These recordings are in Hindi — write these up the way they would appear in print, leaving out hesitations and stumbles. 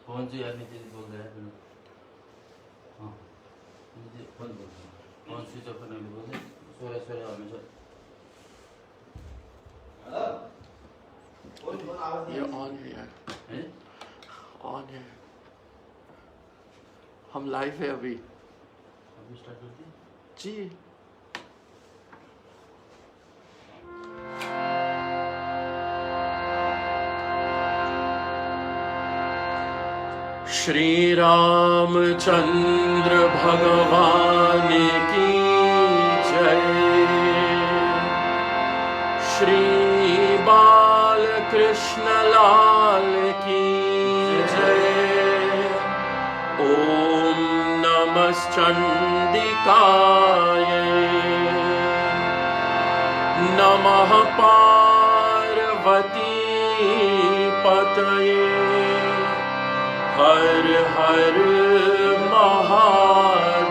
फोन से यार नीचे बोल रहा है बिना। हाँ नीचे फोन बोल रहा है, फोन स्विच ऑफ करने के लिए बोल रहे, सोरे सोरे हमेशा। ये ऑन है यार, ऑन है, हम लाइव है अभी। अभी स्टार्ट करते हैं जी। श्री रामचंद्र भगवान की जय। श्री बालकृष्ण लाल की जय। ओम नमश्चंडिकाय नमः पार्वती पतये हर हर महादेव।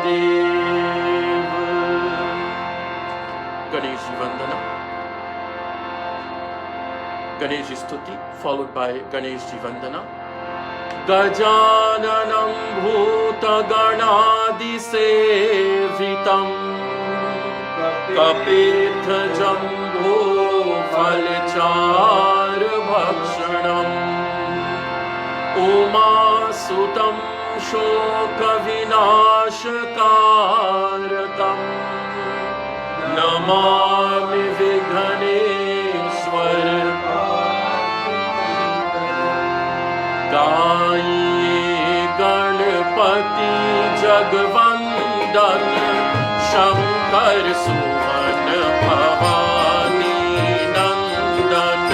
गणेश जी वंदना, गणेश स्तुति followed by गणेश जी वंदना। गजाननं भूतगणादिसेवितं कपित्थजम्बो फलचारुभक्षणम् उमासुतं शोकविनाशकारकं नमामि विघ्नेश्वर। गाये गणपति जगवंदन शंकर सुवन भवानी नंदन।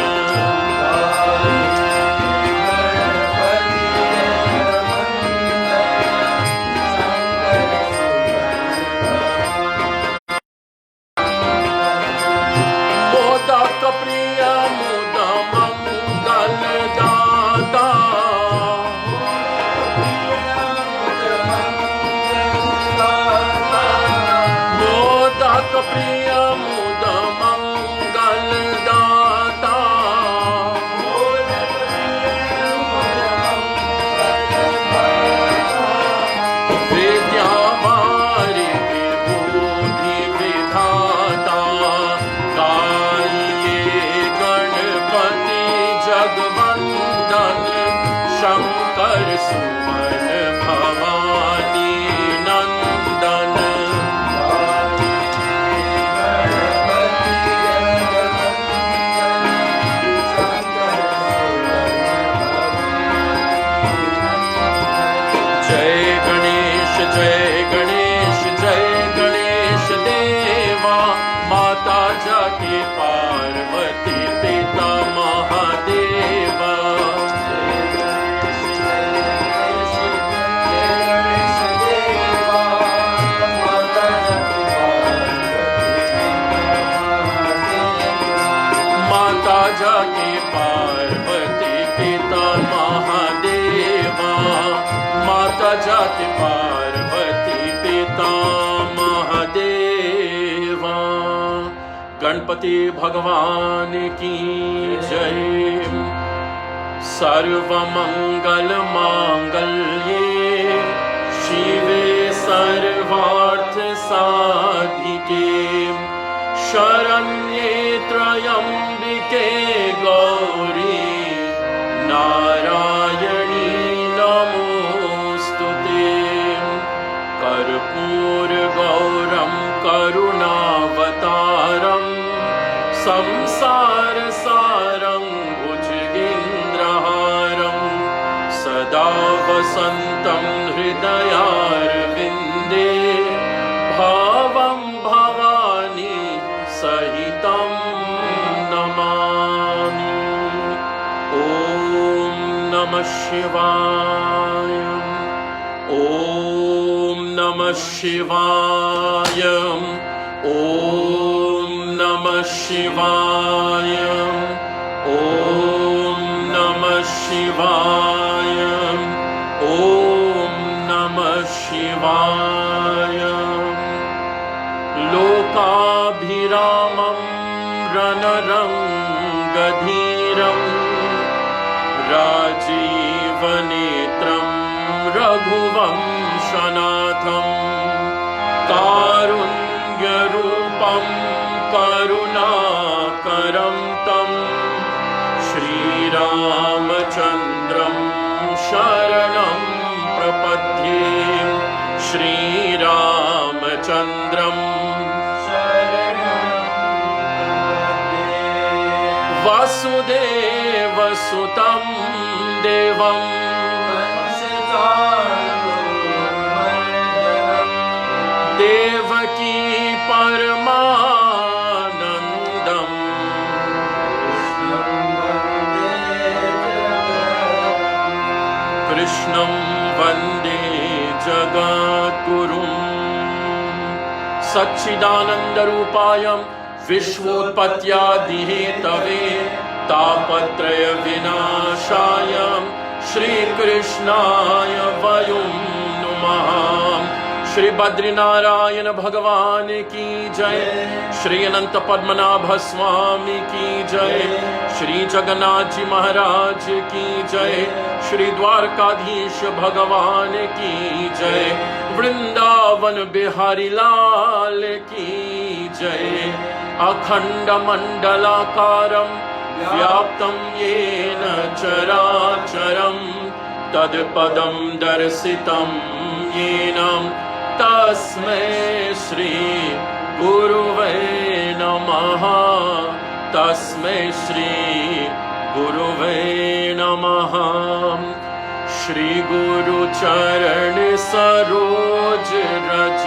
प्रिय मुद मंगल दाता मोदक प्रिय मुद मंगल दाता विद्यावारी विभूति विधाता जगवंदन शंकर सुमन भवानी नंदन। जय गणेश जय गणेश जय गणेश देवा। माता जाके पार्वती पिता महादेवा। माता जाके पार्वती पिता महादेवा। माता जाके पार्वती पिता महादेवा। गणपति भगवान की जय। सर्वमंगल मांगल्ये शिवे सर्वार्थ साधिके शरण्ये त्र्यंबिके गौरी नारायणी नमोस्तुते। कर्पूर गौरम करुणावतारम संसार सारं भुजगेन्द्रहारं सदा वसन्तं हृदयारविन्दे भावं भवानी सहितं नमामि। ॐ नमः शिवाय। ॐ नमः शिवाय। ॐ नमः शिवाय। ॐ नमः शिवाय। ॐ नमः शिवाय। लोकाभिरामं रणरङ्गधीरं राजीव देवनेत्रं रघुवंशनाथं कारुण्यरूपं करुणाकरं तं श्रीरामचन्द्रं शरणं प्रपद्ये श्रीरामचन्द्रं वासुदेवसुतं देवं देवकी परमानन्दं कृष्णं वन्दे जगद्गुरुं सच्चिदानन्दरूपाय विश्वोत्पत्त्यादिहेतवे तापत्रयविनाशाय श्रीकृष्णाय वयं नुमः। श्री बद्रीनारायण भगवान की जय, श्री अनंत पद्मनाभ स्वामी की जय, श्री जगन्नाथ जी महाराज की जय, श्री द्वारकाधीश भगवान की जय, वृंदावन बिहारी लाल की जय। अखंड मंडलाकारं व्याप्तं येन चराचरं तत्पदं दर्शितं येन तस्मै श्री गुरुवे नमः। तस्मै श्री गुरुवे नमः। श्री गुरु चरण सरोज रज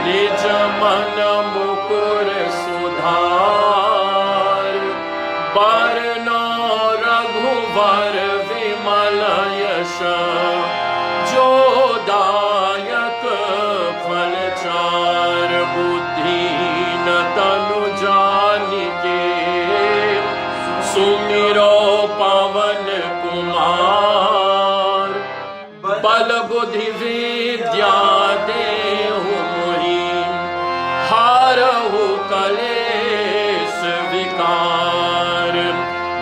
निज मन मुकुर सुधार बरनो रघुवर विमल यश जोदायक फलचार बुद्धिहीन तनु जानिके सुमिरो पवन कुमार बल बुद्धि विद्या देहु मोहि हारहु कलेश विकार।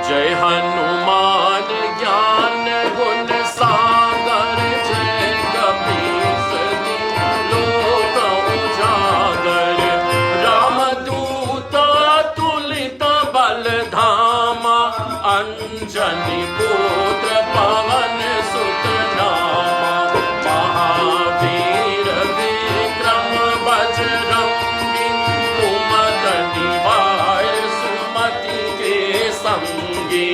जय हनुमान ज्ञान गुण सागर जय कपीस लोक उजागर रामदूत तुलित बल धामा अंजनी पुत्र पवन सुत नामा महावीर विक्रम बजरंगी कुमत निवार सुमति के संगी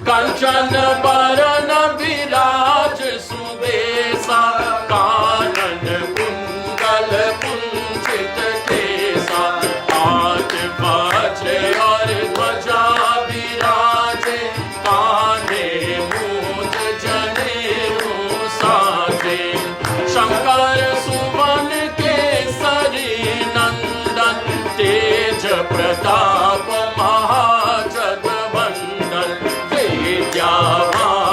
कंचन बरन विराज सुबेसा कानन कुंडल कुंचित केसा हाथ वज्र और ध्वजा विराजे कान्हे मूंज जनेऊ साजे शंकर सुवन केसरी नंदन तेज प्रताप महाजगवंदन विद्यावान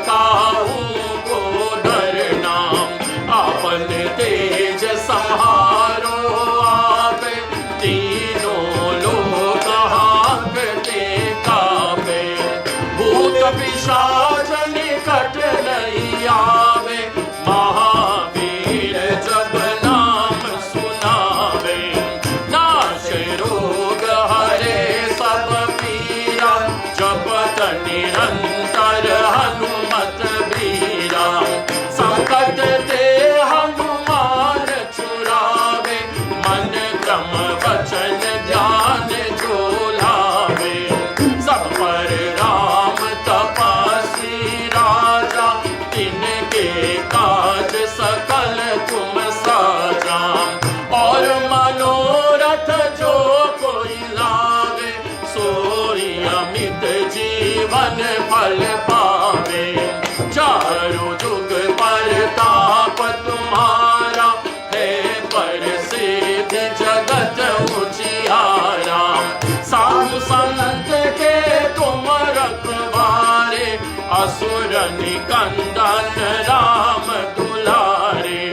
काहू को डरना, अपन तेज संहारो आप, तीनों लोग हांकते कांपे। भूत पिशाच निकट नहीं आवे, महावीर जब नाम सुनावे। नाश रोग हरे सब पीरा, जपत निरंतर हनुमत बीरा। संकट ते हनुमान छुड़ावे, मन क्रम वचन ध्यान जो लावे। सब पर राम तपस्वी राजा, तिनके काज सकल तुम साजा। और मनोरथ जो कोई लावे, सोई अमित जीवन फल पावे। चारों जुग परताप तुम्हारा, है प्रसिद्ध जगत उजियारा। साधु संत के तुम रखवारे, असुर निकंदन राम दुलारे।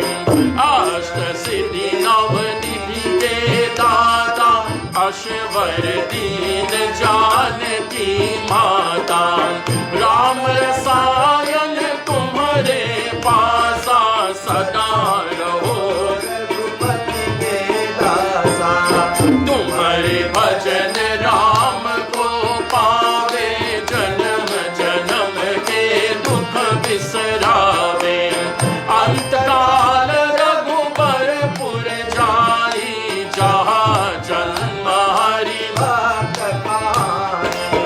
अष्ट सिद्धि नव निधि के दाता, अश्वर दीन जानकी माता। राम रसायन तुम्हारे पासा, सदा रहो रघुपति के दासा। तुम्हारे भजन राम को पावे, जन्म जन्म के दुख बिसरावे। अंतकाल रघुबरपुर जाई, जहाँ जन्म हरि भक्त पाई।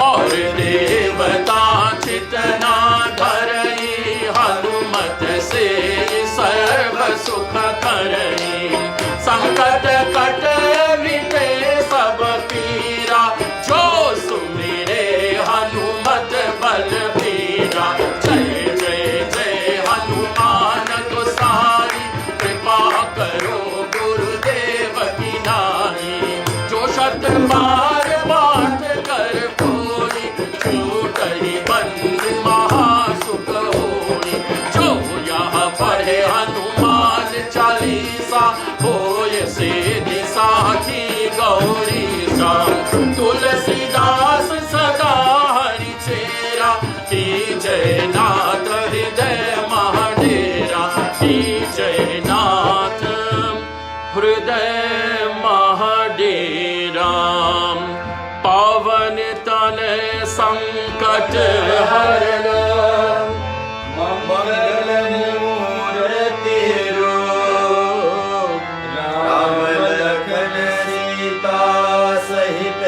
और देवता चितना धरई, हनुमत से सर्व सुख करई। संकट कट मिटे सब पीरा, जो सुमिरे हनुमत बलबीरा। जय जय जय हनुमान गोसाई, कृपा करो गुरुदेव की नाई। जो शत बार पाठ कर कोई, छूटहि बंद महासुख होई। जो यहाँ पढ़े हनुमान चालीसा, होय सिद्धि साखी गौरीसा। तुलसीदास सदा हरि चेरा, जय नाथ हृदय महाडेरा। जय नाथ हृदय महाडेरा। पावन तनय संकट हरण, मंगल मूर्ति रूप। राम लखन सीता सहित,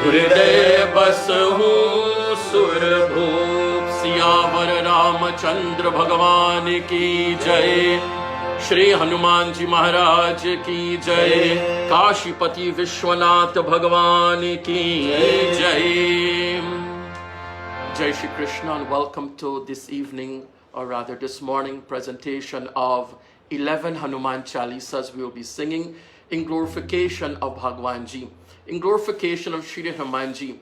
हृदय बसहु सुरभूप। सियावर रामचंद्र भगवान की जय। श्री हनुमान जी महाराज की जय। काशीपति विश्वनाथ भगवान की जय। Jai Shri Krishna and welcome to this evening, or rather this morning, presentation of 11 Hanuman Chalisas we will be singing in glorification of Bhagwan Ji, in glorification of Shri Hanuman Ji.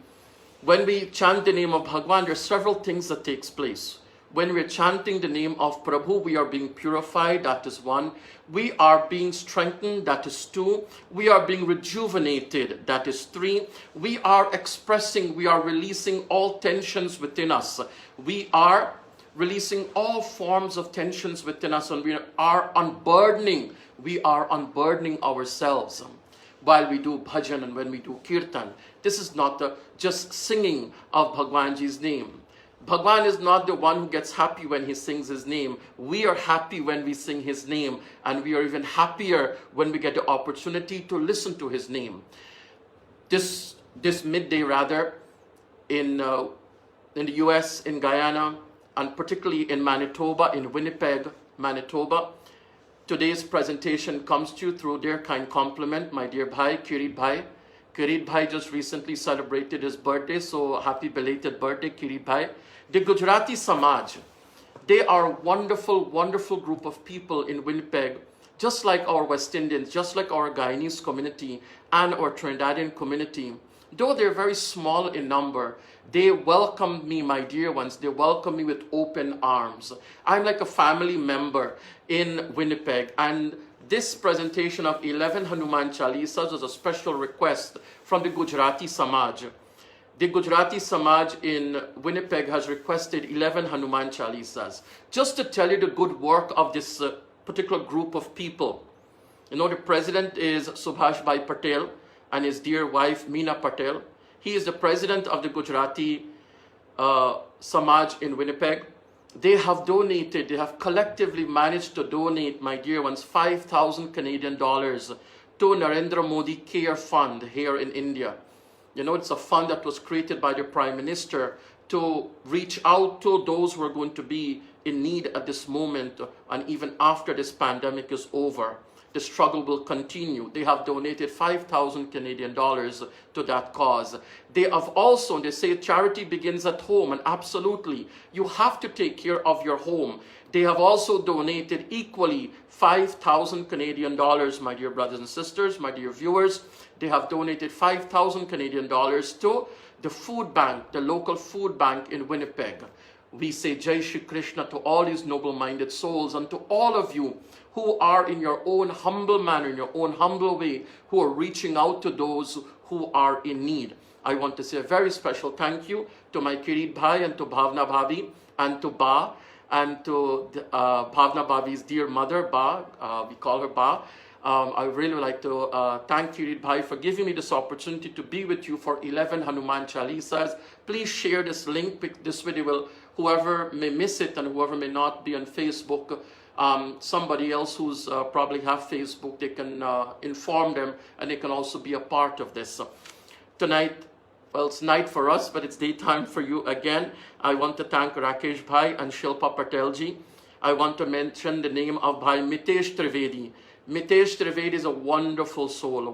When we chant the name of Bhagwan, there are several things that takes place. When we are chanting the name of Prabhu, we are being purified, that is one. We are being strengthened, that is two. We are being rejuvenated, that is three. We are expressing, we are releasing all tensions within us. We are releasing all forms of tensions within us, and we are unburdening ourselves while we do bhajan and when we do kirtan. This is not just singing of Bhagwan Ji's name. Bhagwan is not the one who gets happy when he sings his name. We are happy when we sing his name, and we are even happier when we get the opportunity to listen to his name. This midday rather, in the US, in Guyana, and particularly in Manitoba, in Winnipeg, Manitoba, today's presentation comes to you through their kind compliment, my dear Bhai, Kirit Bhai. Kirit Bhai just recently celebrated his birthday, so happy belated birthday, Kirit Bhai. The Gujarati Samaj, they are a wonderful, wonderful group of people in Winnipeg, just like our West Indians, just like our Guyanese community and our Trinidadian community. Though they're very small in number, they welcomed me, my dear ones. They welcomed me with open arms. I'm like a family member in Winnipeg, and this presentation of 11 Hanuman Chalisas was a special request from the Gujarati Samaj. The Gujarati Samaj in Winnipeg has requested 11 Hanuman Chalisas. Just to tell you the good work of this particular group of people. You know, the president is Subhash Bhai Patel and his dear wife Meena Patel. He is the president of the Gujarati Samaj in Winnipeg. They have donated, they have collectively managed to donate, my dear ones, 5,000 Canadian dollars to Narendra Modi Care Fund here in India. You know, it's a fund that was created by the Prime Minister to reach out to those who are going to be in need at this moment, and even after this pandemic is over. The struggle will continue. They have donated 5,000 Canadian dollars to that cause. They have also, they say charity begins at home, and absolutely, you have to take care of your home. They have also donated equally 5,000 Canadian dollars, my dear brothers and sisters, my dear viewers. They have donated 5,000 Canadian dollars to the food bank, the local food bank in Winnipeg. We say Jai Shri Krishna to all these noble-minded souls, and to all of you who are in your own humble manner, in your own humble way, who are reaching out to those who are in need. I want to say a very special thank you to my Kirit Bhai and to Bhavna Bhabi and to Ba and to Bhavna Bhabi's dear mother, Ba, we call her Ba. I really would like to thank Kirit Bhai for giving me this opportunity to be with you for 11 Hanuman Chalisas. Please share this link. This video will, whoever may miss it and whoever may not be on Facebook, somebody else who's probably have Facebook, they can inform them, and they can also be a part of this. Tonight, well, it's night for us, but it's daytime for you again. I want to thank Rakesh Bhai and Shilpa Patelji. I want to mention the name of Bhai Mitesh Trivedi. Mitesh Trivedi is a wonderful soul,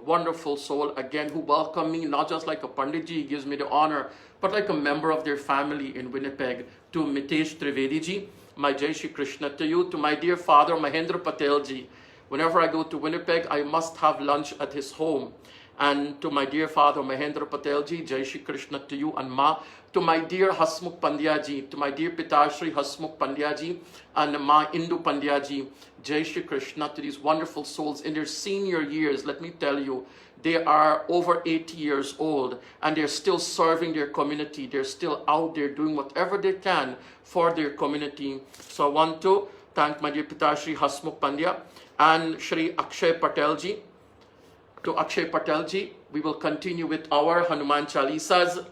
again, who welcomed me not just like a Panditji, he gives me the honor, but like a member of their family in Winnipeg. To Mitesh Trivedi ji, my Jai Shri Krishna to you. To my dear father Mahendra Patelji, whenever I go to Winnipeg, I must have lunch at his home. And to my dear father Mahendra Patelji, Jai Shri Krishna to you and Ma. To my dear Hasmukh Pandya ji, to my dear Pitashri Hasmukh Pandya ji and Ma Indu Pandya ji, Jai Shri Krishna to these wonderful souls in their senior years. Let me tell you, they are over 80 years old and they're still serving their community. They're still out there doing whatever they can for their community. So I want to thank my dear Pitashri Hasmukh Pandya and Shri Akshay Patelji. To Akshay Patelji, we will continue with our Hanuman Chalisas.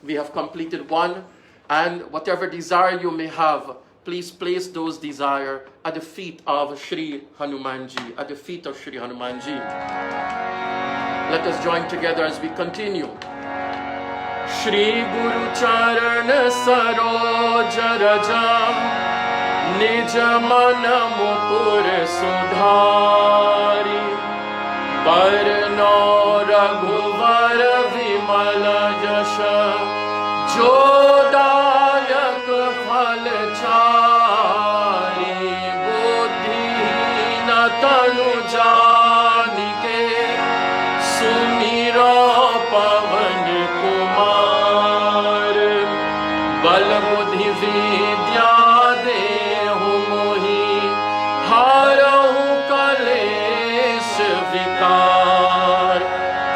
We have completed one, and whatever desire you may have, please place those desires at the feet of Shri Hanumanji, at the feet of Shri Hanumanji. Let us join together as we continue. Shri Guru Charan Saroj Raja Nij Man Mukur Sudhari Parno Raghuvar Vimal Jasha Jodayak Phal Chari Buddhi Natanu Janike Sumira Pavan Kumar Bal Buddhi Vidya Dehu Mohi Harahu Kalesh Vikar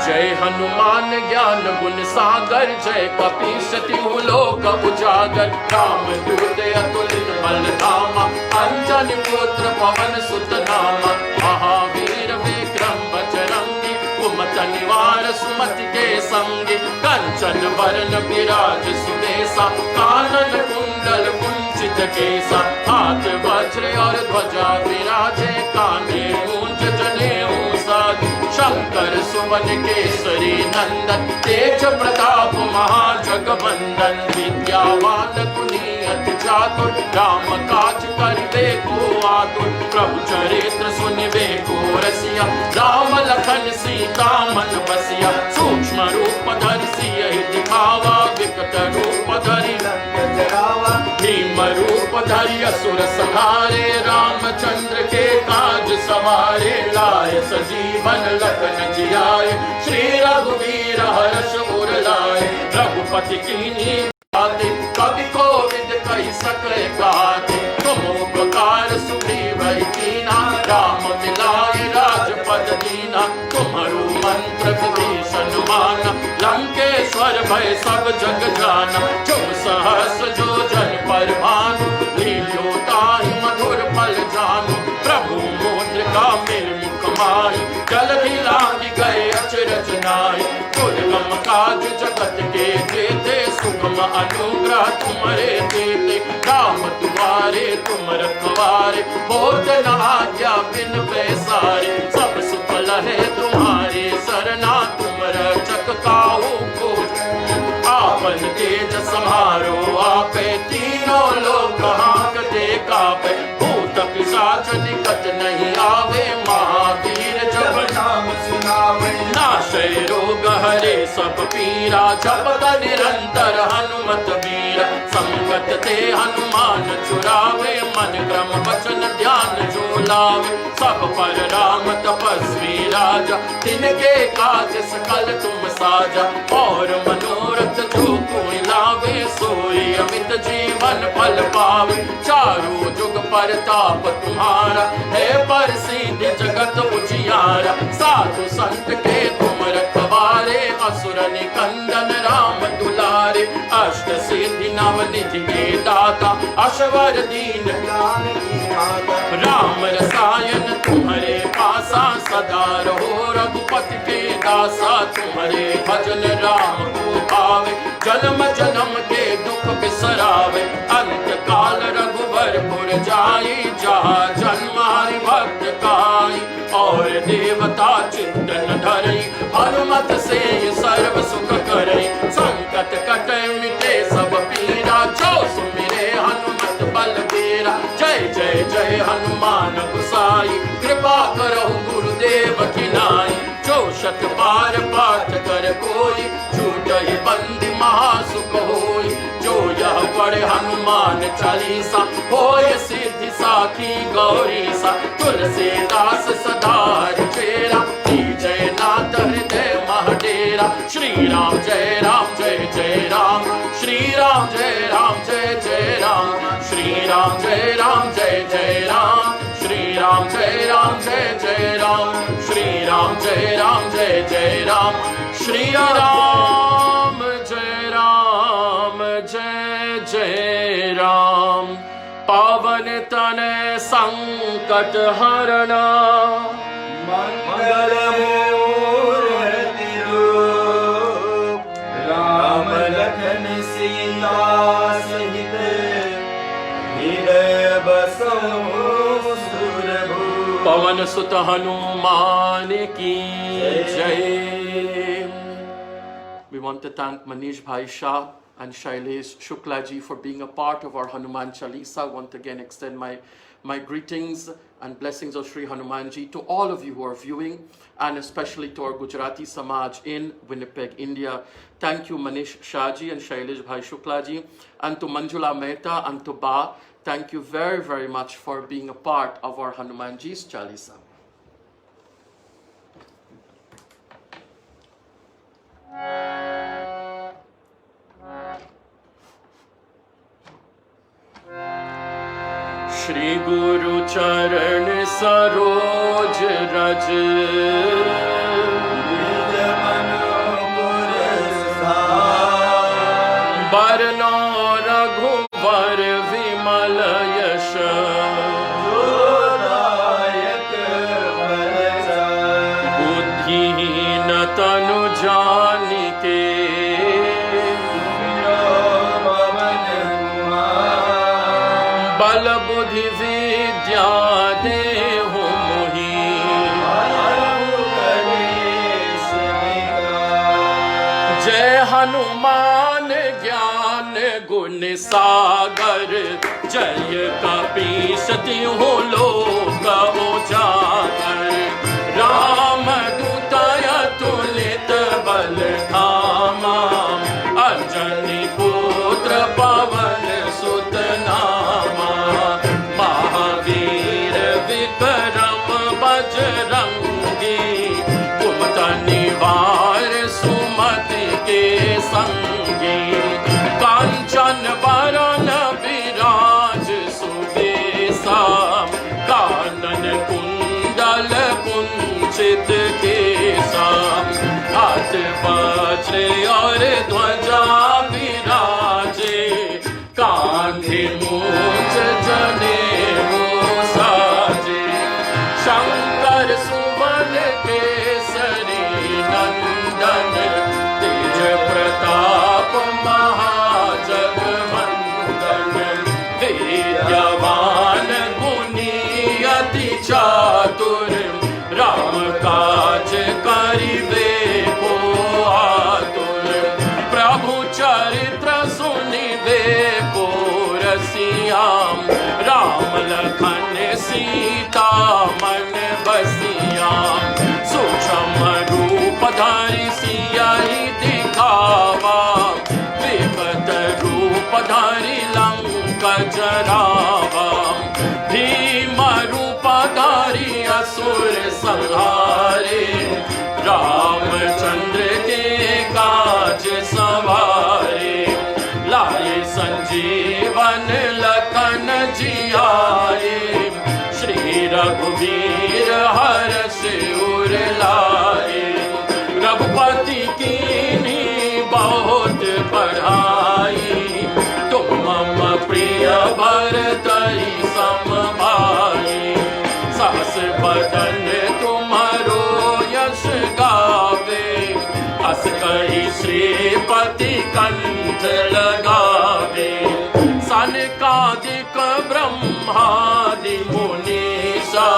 Jai Hanuman Gyan Gun Sagar Jai Kapishati Loka Ujagar Ram Dute Atulin Baldama Anjani Putra Pavan Sutanama Mahavir Vikram Bajrangi Kumata Nivar Sumati Ke Sangi Kanchan Varna Biraj Sudesa Kanan Kundal Kunchit Kesa Hath Vajra Aur Dhwaja Viraje Kane Munj Jane Usad Shankar Suvan Kesari Nandan Tej Pratap Mahajagabandhan Vidyavan Kuniyat Chatur Ram Kaj Karve Ko Atur Prabhu Charitra Sunive Ko Rasiya Ram Lakhan Sita Man Basiya Sukshma Rupa Dhari Siya Dikhawa Vikata Rupa Dhari Bhima Rupa Dhari Asura Samhare Ramchandra Ke Kaaj Samare Laya जीवन लखन जियाए, श्री रघुवीर हर्ष उर लाए। रघुपति कीन्ही बाते, कवि कोविद कहि सके गाते। तुम उपकार सुग्रीव कीन्हा, राम मिलाए राजपद दीना। तुम्हारू मंत्र विभीषण माना, लंकेश्वर भय सब जग जाना। तुम सहस जो जन पर भानु, लील्यो ताहि मधुर फल जानु। प्रभु मुद्रिका मेरे मुख माहि, जलधि लांघि गए अचरज नाहि। दुर्गम काज जगत के जेते, सुगम अनुग्रह तुम्हारे देते। राम दुआरे तुम रखवारे, होत न आज्ञा बिन पैसारे। सब सुख लहे तुम्हारे सरना, तुम रक्षक काहू को। आपन तेज समारो आपे, तीनों लोक हांकते कापे। भूत पिशाच निकट नहीं आवे, महावीर जब नाम सुनावे। नाशै रोग हरे सब पीरा, जपत निरंतर हनुमत बीरा। संकट ते हनुमान छुड़ावे, मन क्रम वचन ध्यान जो लावे। सब पर राम तपस्वी राजा, तिनके काज सकल तुम साजा। और मनोरथ जो कोई लावे, सोई अमित जीवन फल पावे। चारों जुग परताप तुम्हारा, है प्रसिद्ध जगत उजियारा। साधु संत के तुम रखवारे, असुर निकंदन राम दुलारे। अष्ट सिद्धि नव निधि के दाता, अश्वर दीन ज्ञान की माता। राम रसायन तुम्हारे पासा, सदा रहो रघुपति के दासा। तुम्हारे भजन राम को पावे, जन्म जन्म के दुख बिसरावे। अंत काल रघुवर पुर जाई, जहाँ जन्म हरि भक्त काई। और देवता चिंतन धरई, हनुमत से सर्व सुख करई। संकट कटे मिटे सब पीरा, जो सुमिरे हनुमत बलबीरा। जय जय जय हनुमान गुसाई, कृपा करहु गुरुदेव की नाई। जो शत बार पाठ कर कोई, छूटहि बंदी महासुख होई। जो यह पढ़े हनुमान चालीसा, होय सिद्धि साखी गौरीसा। तुलसीदास सदा हरिचेरा, जय नाथ हृदय महडेरा। श्री राम जय राम जय जय राम, श्री राम जय राम जय जय राम। श्री राम जय राम जय जय राम, श्री राम जय राम जय जय राम। श्री राम जय राम जय जय राम, श्री राम जय राम जय जय राम। पावन तनय संकट हरना, मंगल मूर्ति रूप। राम लखन सीता सहित, हृदय बसहु सुरभूप। पवन सुत हनुमान की जय। We want to thank Manish Bhai Shah and Shailesh Shukla ji for being a part of our Hanuman Chalisa. Want again extend my greetings and blessings of Sri Hanuman ji to all of you who are viewing, and especially to our Gujarati Samaj in Winnipeg, India. Thank you Manish Shah ji and Shailesh Bhai Shukla ji, and to Manjula Mehta and to Ba. Thank you very, very much for being a part of our Hanuman ji's Chalisa. Shri गुरु चरण सरोज रज, निज मन मुकुर सुधारि। बरनो रघुवर विमल यश, जोदायक फलचारि। बुद्धिहीन तनु जानिके, बल बुद्धि विद्या देहु मोहि। जय हनुमान ज्ञान गुण सागर, जय कपीस तिहु लोक उजागर। राम दूत अतुलित बल धामा, अंजनी पुत्र पवन सुत नामा। महावीर विक्रम बजरंगी, बड़ी चातुर, राम काज करिबे को आतुर। प्रभु चरित्र सुनिबे को रसियाम, राम लखन सीता मन बसियाम। सूक्ष्म रूप धरि सियहि दिखावा, विकट रूप धरि लंका जरावा। भीम रूप धरि असुर संहारे, रामचंद्र के काज सवारे। लाए संजीवन लखन जियाए, श्री रघुवीर हर्ष उर लाए। रघुपति कीन्ही बहुत बढ़ाई, तुम मम प्रिय भरतहि सम भाई। सहस बदन तुम्हारो यश गावे, अस कहि श्रीपति कंठ लगावे। सनकादिक ब्रह्मादि मुनीसा,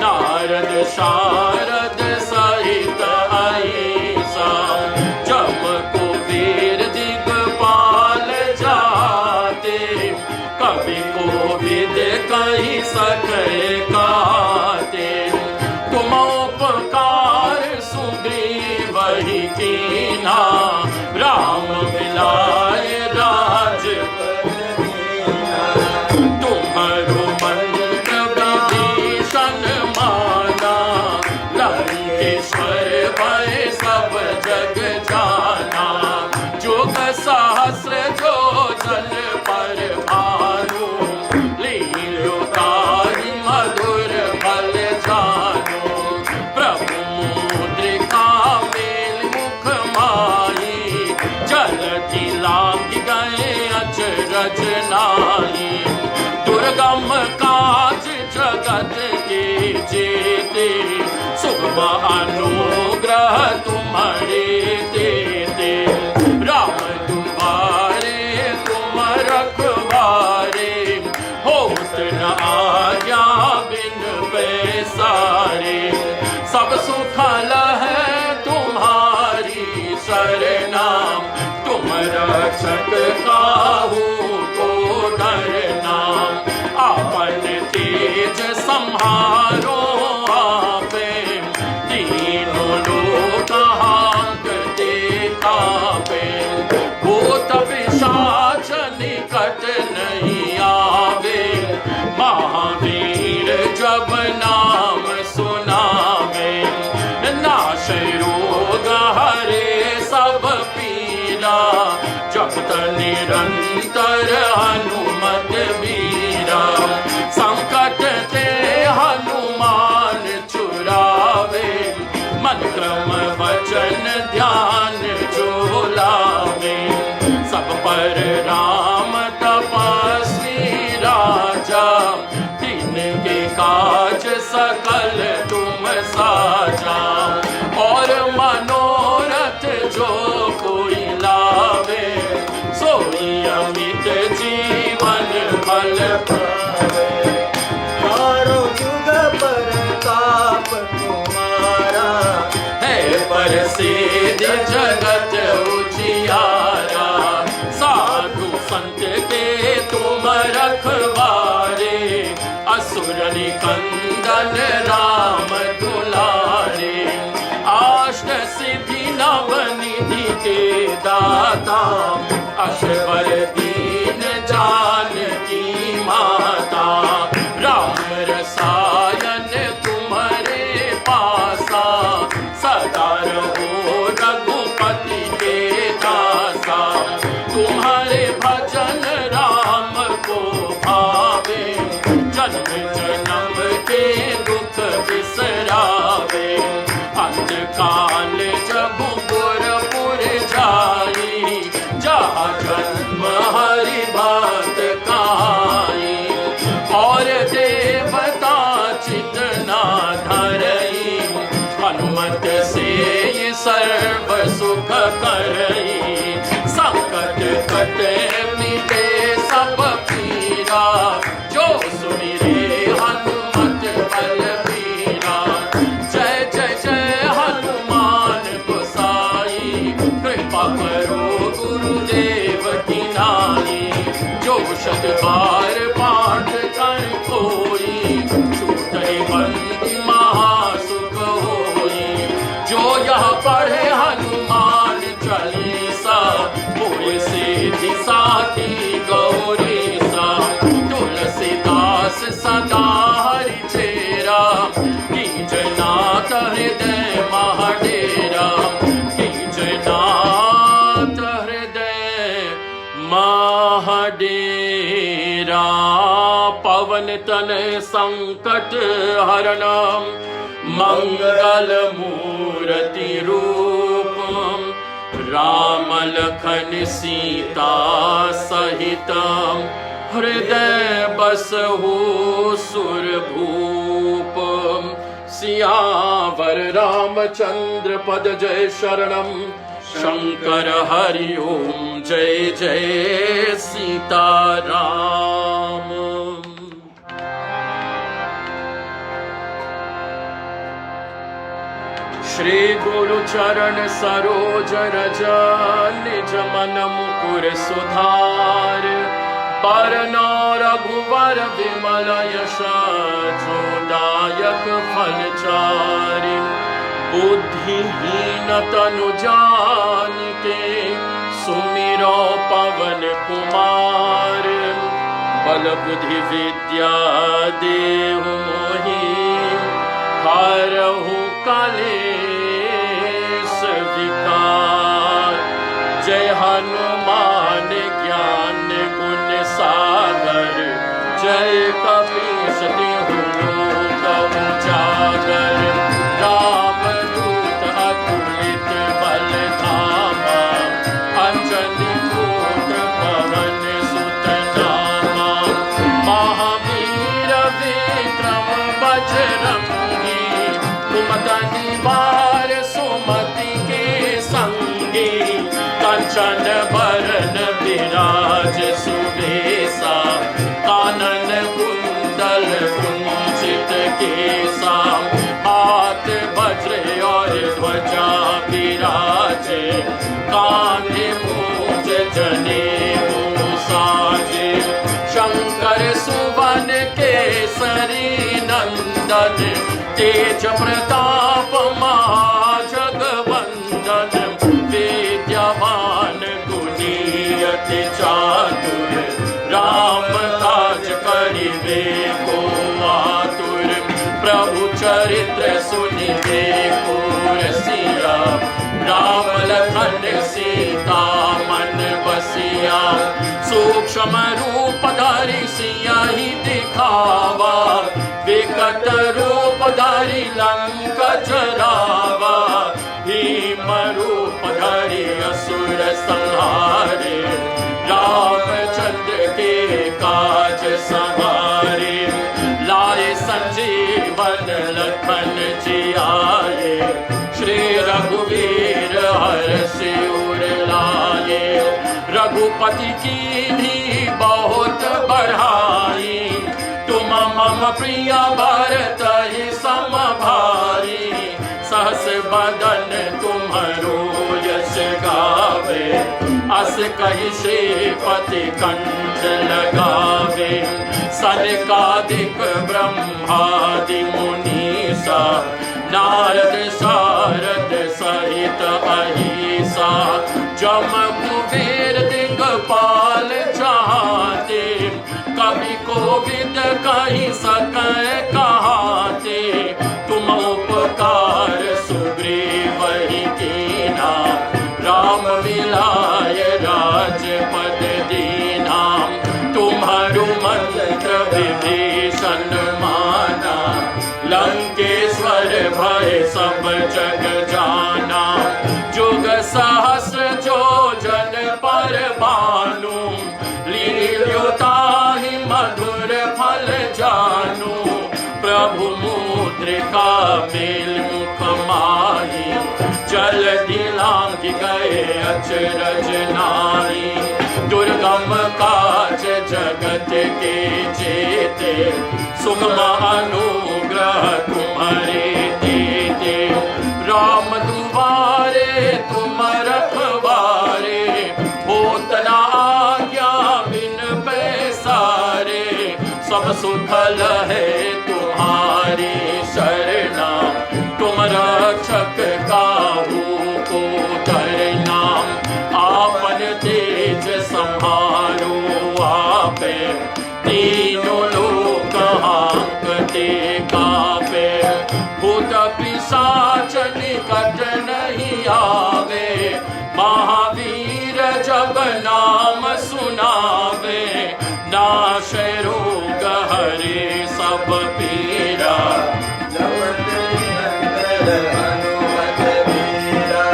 नारद शारद सहित अहिसा। जम कुबेर दिगपाल जाते, कवि कोविद कहि सके गाते। तुम उपकार सुग्रीवहि कीन्हा, राम मिलाए राजपद दीन्हा। तुम्हरो मंत्र विभीषण माना, लंकेश्वर भय सब जग जाना। जुग सहस्र जो जन पर भानु, लील्यो ताहि मधुर फल जानु। प्रभु मुद्रिका मेल मुख माही, जलधि लांघि गए अचरज नाहि। दुर्गम काज जगत के जेते, सुगम अनुग्रह तुम्हारे देते। राम तुम्हारे तुम रखवारे, होत न आज्ञा बिन पैसारे। सब सुख लहै तुम्हारी शरणा, तुम रक्षक काहू को डरना। आपन तेज संहारो आपे, तीनों लोक हांकते कापे। भूत पिशाच निकट नहीं आवे, महावीर जब नाम सुनावे। नाश रोग हरे सब पीरा, जपत निरंतर हनुमत बीरा। संकट ते हनुमान छुड़ावे, मन क्रम वचन ध्यान जो लावे। सब पर राम तपस्वी राजा, तिनके काज सकल तुम साजा। और मनोरथ जो कोई लावे, सोई अमित जीवन फल पावे। चारों जुग परताप तुम्हारा, है प्रसिद्ध जगत उजियारा। साधु संत के तुम रखवारे, असुर निकंदन राम दुलारे। अष्ट सिद्धि नव निधि के दाता, अष्टवर दीन जानकी माता। राम रसायन तुम्हारे पासा, सदा रहो रघुपति के दासा। तुम्हारे भजन राम को भावे, जन्म जन्म के दुख बिसरावे। अंत काल जब पुरपुर जाई, जहाँ जन्म हरि बात कहाई। और देवता चितना धरई, हनुमत से ये सर्व सुख करई। संकट कटे मिटे सब पीरा, जो सुमिरे हनुमत की गौरी सा तुलसीदास सदा हरि चेरा कीजनाथ हृदय महाडेरा कीजनाथ हृदय महाडेरा पवन तन संकट हरणम मंगल मूर्ति रूपम राम लखन सीता सहितम हृदय बसहु सुरभूप सियावर रामचंद्र पद जय शरणम शंकर हरि ओम जय जय सीताराम। श्री गुरु चरण सरोज रज निज मन मुकुर सुधार बरनौ रघुवर विमल यश जोदायक फलचारि बुद्धिहीन तनु जानिके सुमिरो पवन कुमार बल बुद्धि विद्या देहु मोहि हरहु कलेश विकार जय हनुमान ज्ञान गुण सागर जय कपीस तिहु लोक उजागर राम दूत अतुलित बल धामा अंजनी पुत्र पवन सुत नामा महावीर विक्रम बजरंगी कुमदनि वार सुमति के संगी कंचन बरन विराज सुबेसा कानन कुंडल कुंचित केसा हाथ वज्र और ध्वजा विराजे कांधे मूंज जनेऊ साजे शंकर सुवन केसरी नंदन तेज प्रताप महाजगवंदन विद्यावान गुणी अति चातुर राम काज करिबे को आतुर प्रभु चरित्र सुनिबे को रसिया राम लखन सीता मन बसिया सूक्ष्म रूप धरि सियाहि दिखावा विकट रूप धरि लंक जरावा भीम रूप धरि असुर संहारे रामचंद्र के काज सवारे लाए संजीवन लखन जियाए श्री रघुवीर हर्षि उर लाए रघुपति की भी बहुत बढ़ाई तुम मम प्रिय भरत ही सम भाई सहस बदन तुम्हरो यश गावे अस कहि श्रीपति कंठ लगावे सनकादिक ब्रह्मादि मुनीसा नारद सारद सहित अहिसा जम कुबेर दिगपाल चाहते कवि कोविद कहि सकै कहाते तुम उपकार सुग्रीव ही कीना राम मिलाय राजपद दीना तुम्हारु मंत्र विभीषण माना लंकेश्वर भय सब जग जाना जुग सहस्र जो जन पर भानु लील्योताहि मधुर फल जानू प्रभु मुद्रिका मेल मुख माही जल दिलांग गए अचरज नारी दुर्गम काज जगत के जेते सुगम अनुग्रह तुम्हारे देते राम दुआरे तुम रखवारे होत न आज्ञा बिन पैसारे सब सुफल है तुम्हारी शरणा तुम रक्षक काहू को डरना आपन तेज संभाल भूत पिशाच निकट नहीं आवे, महावीर जब नाम सुनावे, नाशे रोग हरे सब पीरा, जपत निरंतर हनुमत वीरा,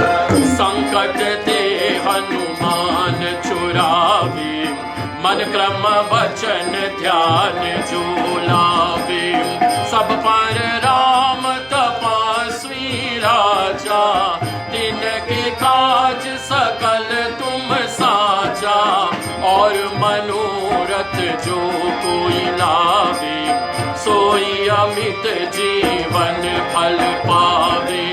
संकट ते हनुमान छुड़ावे, मन क्रम वचन ध्यान जो लावे, सब पर राम तपस्वी राजा, तिनके काज सकल तुम साजा, और मनोरथ जो कोई लावे, सोई अमित जीवन फल पावे,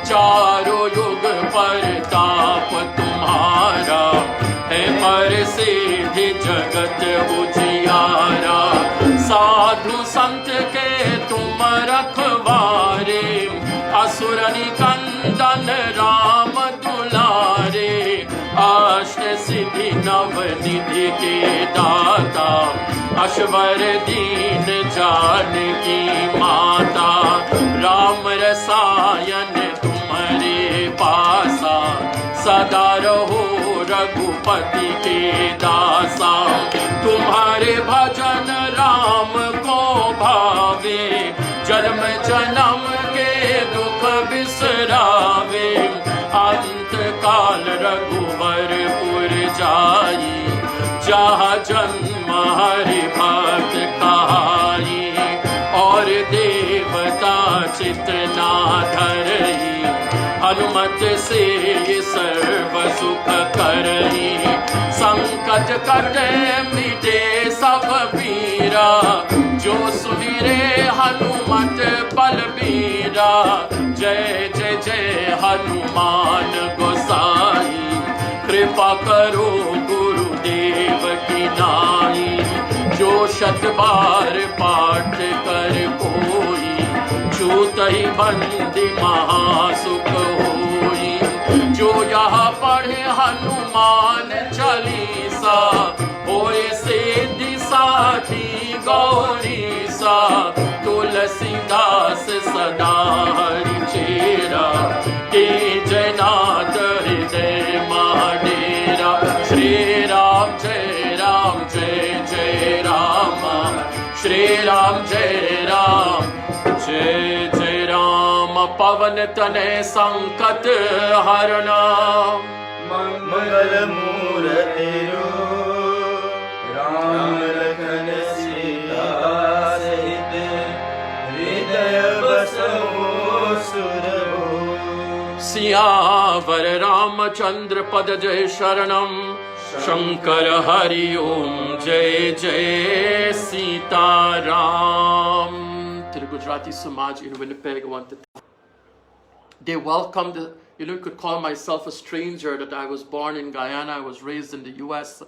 चारों युग परताप तुम्हारा, है पर सिद्धि जगत उजियारा, साधु संत के तुम रखवारे, असुर निकंदन राम दुलारे, अष्ट सिद्धि नव निधि के दाता, अश्वर दीन जानकी माता, राम रसायन तुम्हारे पासा, सदा रहो रघुपति के दासा, तुम्हारे भजन राम को भावे, जन्म जन्म के दुख बिसरावे, अंत काल रघुवरपुर जाई, जहाँ जन्म हरि भक्त कहाई, और देवता चित्त ना धरई, हनुमत से सर्व सुख करई, संकट कटे मिटे सब पीरा, जो सुमिरे हनुमत बलबीरा, जय जय जय हनुमान गोसाई, कृपा करो गुरुदेव की नाई, जो शत बार पाठ कर कोई, छूत ही बंदी महासुख होई, जो यहाँ पढ़े हनुमान चालीसा, होए सिद्धि साखी गौरीसा, तुलसीदास सदा हरि चेरा, के जयनाथ हृदय महाडेरा, श्री राम जय राम जय जय राम, श्री राम जय राम जय जय राम, पवन तनय संकट हरना, मंगल मूर्ति रूप, राम लखन सीता सहित, हृदय बसहु सुरभूप। सियावर रामचंद्र पद जय शरणम, शंकर हरि ओम जय जय Sitaram. To the Gujarati Samaj in Winnipeg, they welcomed, you could call myself a stranger, that I was born in Guyana, I was raised in the US,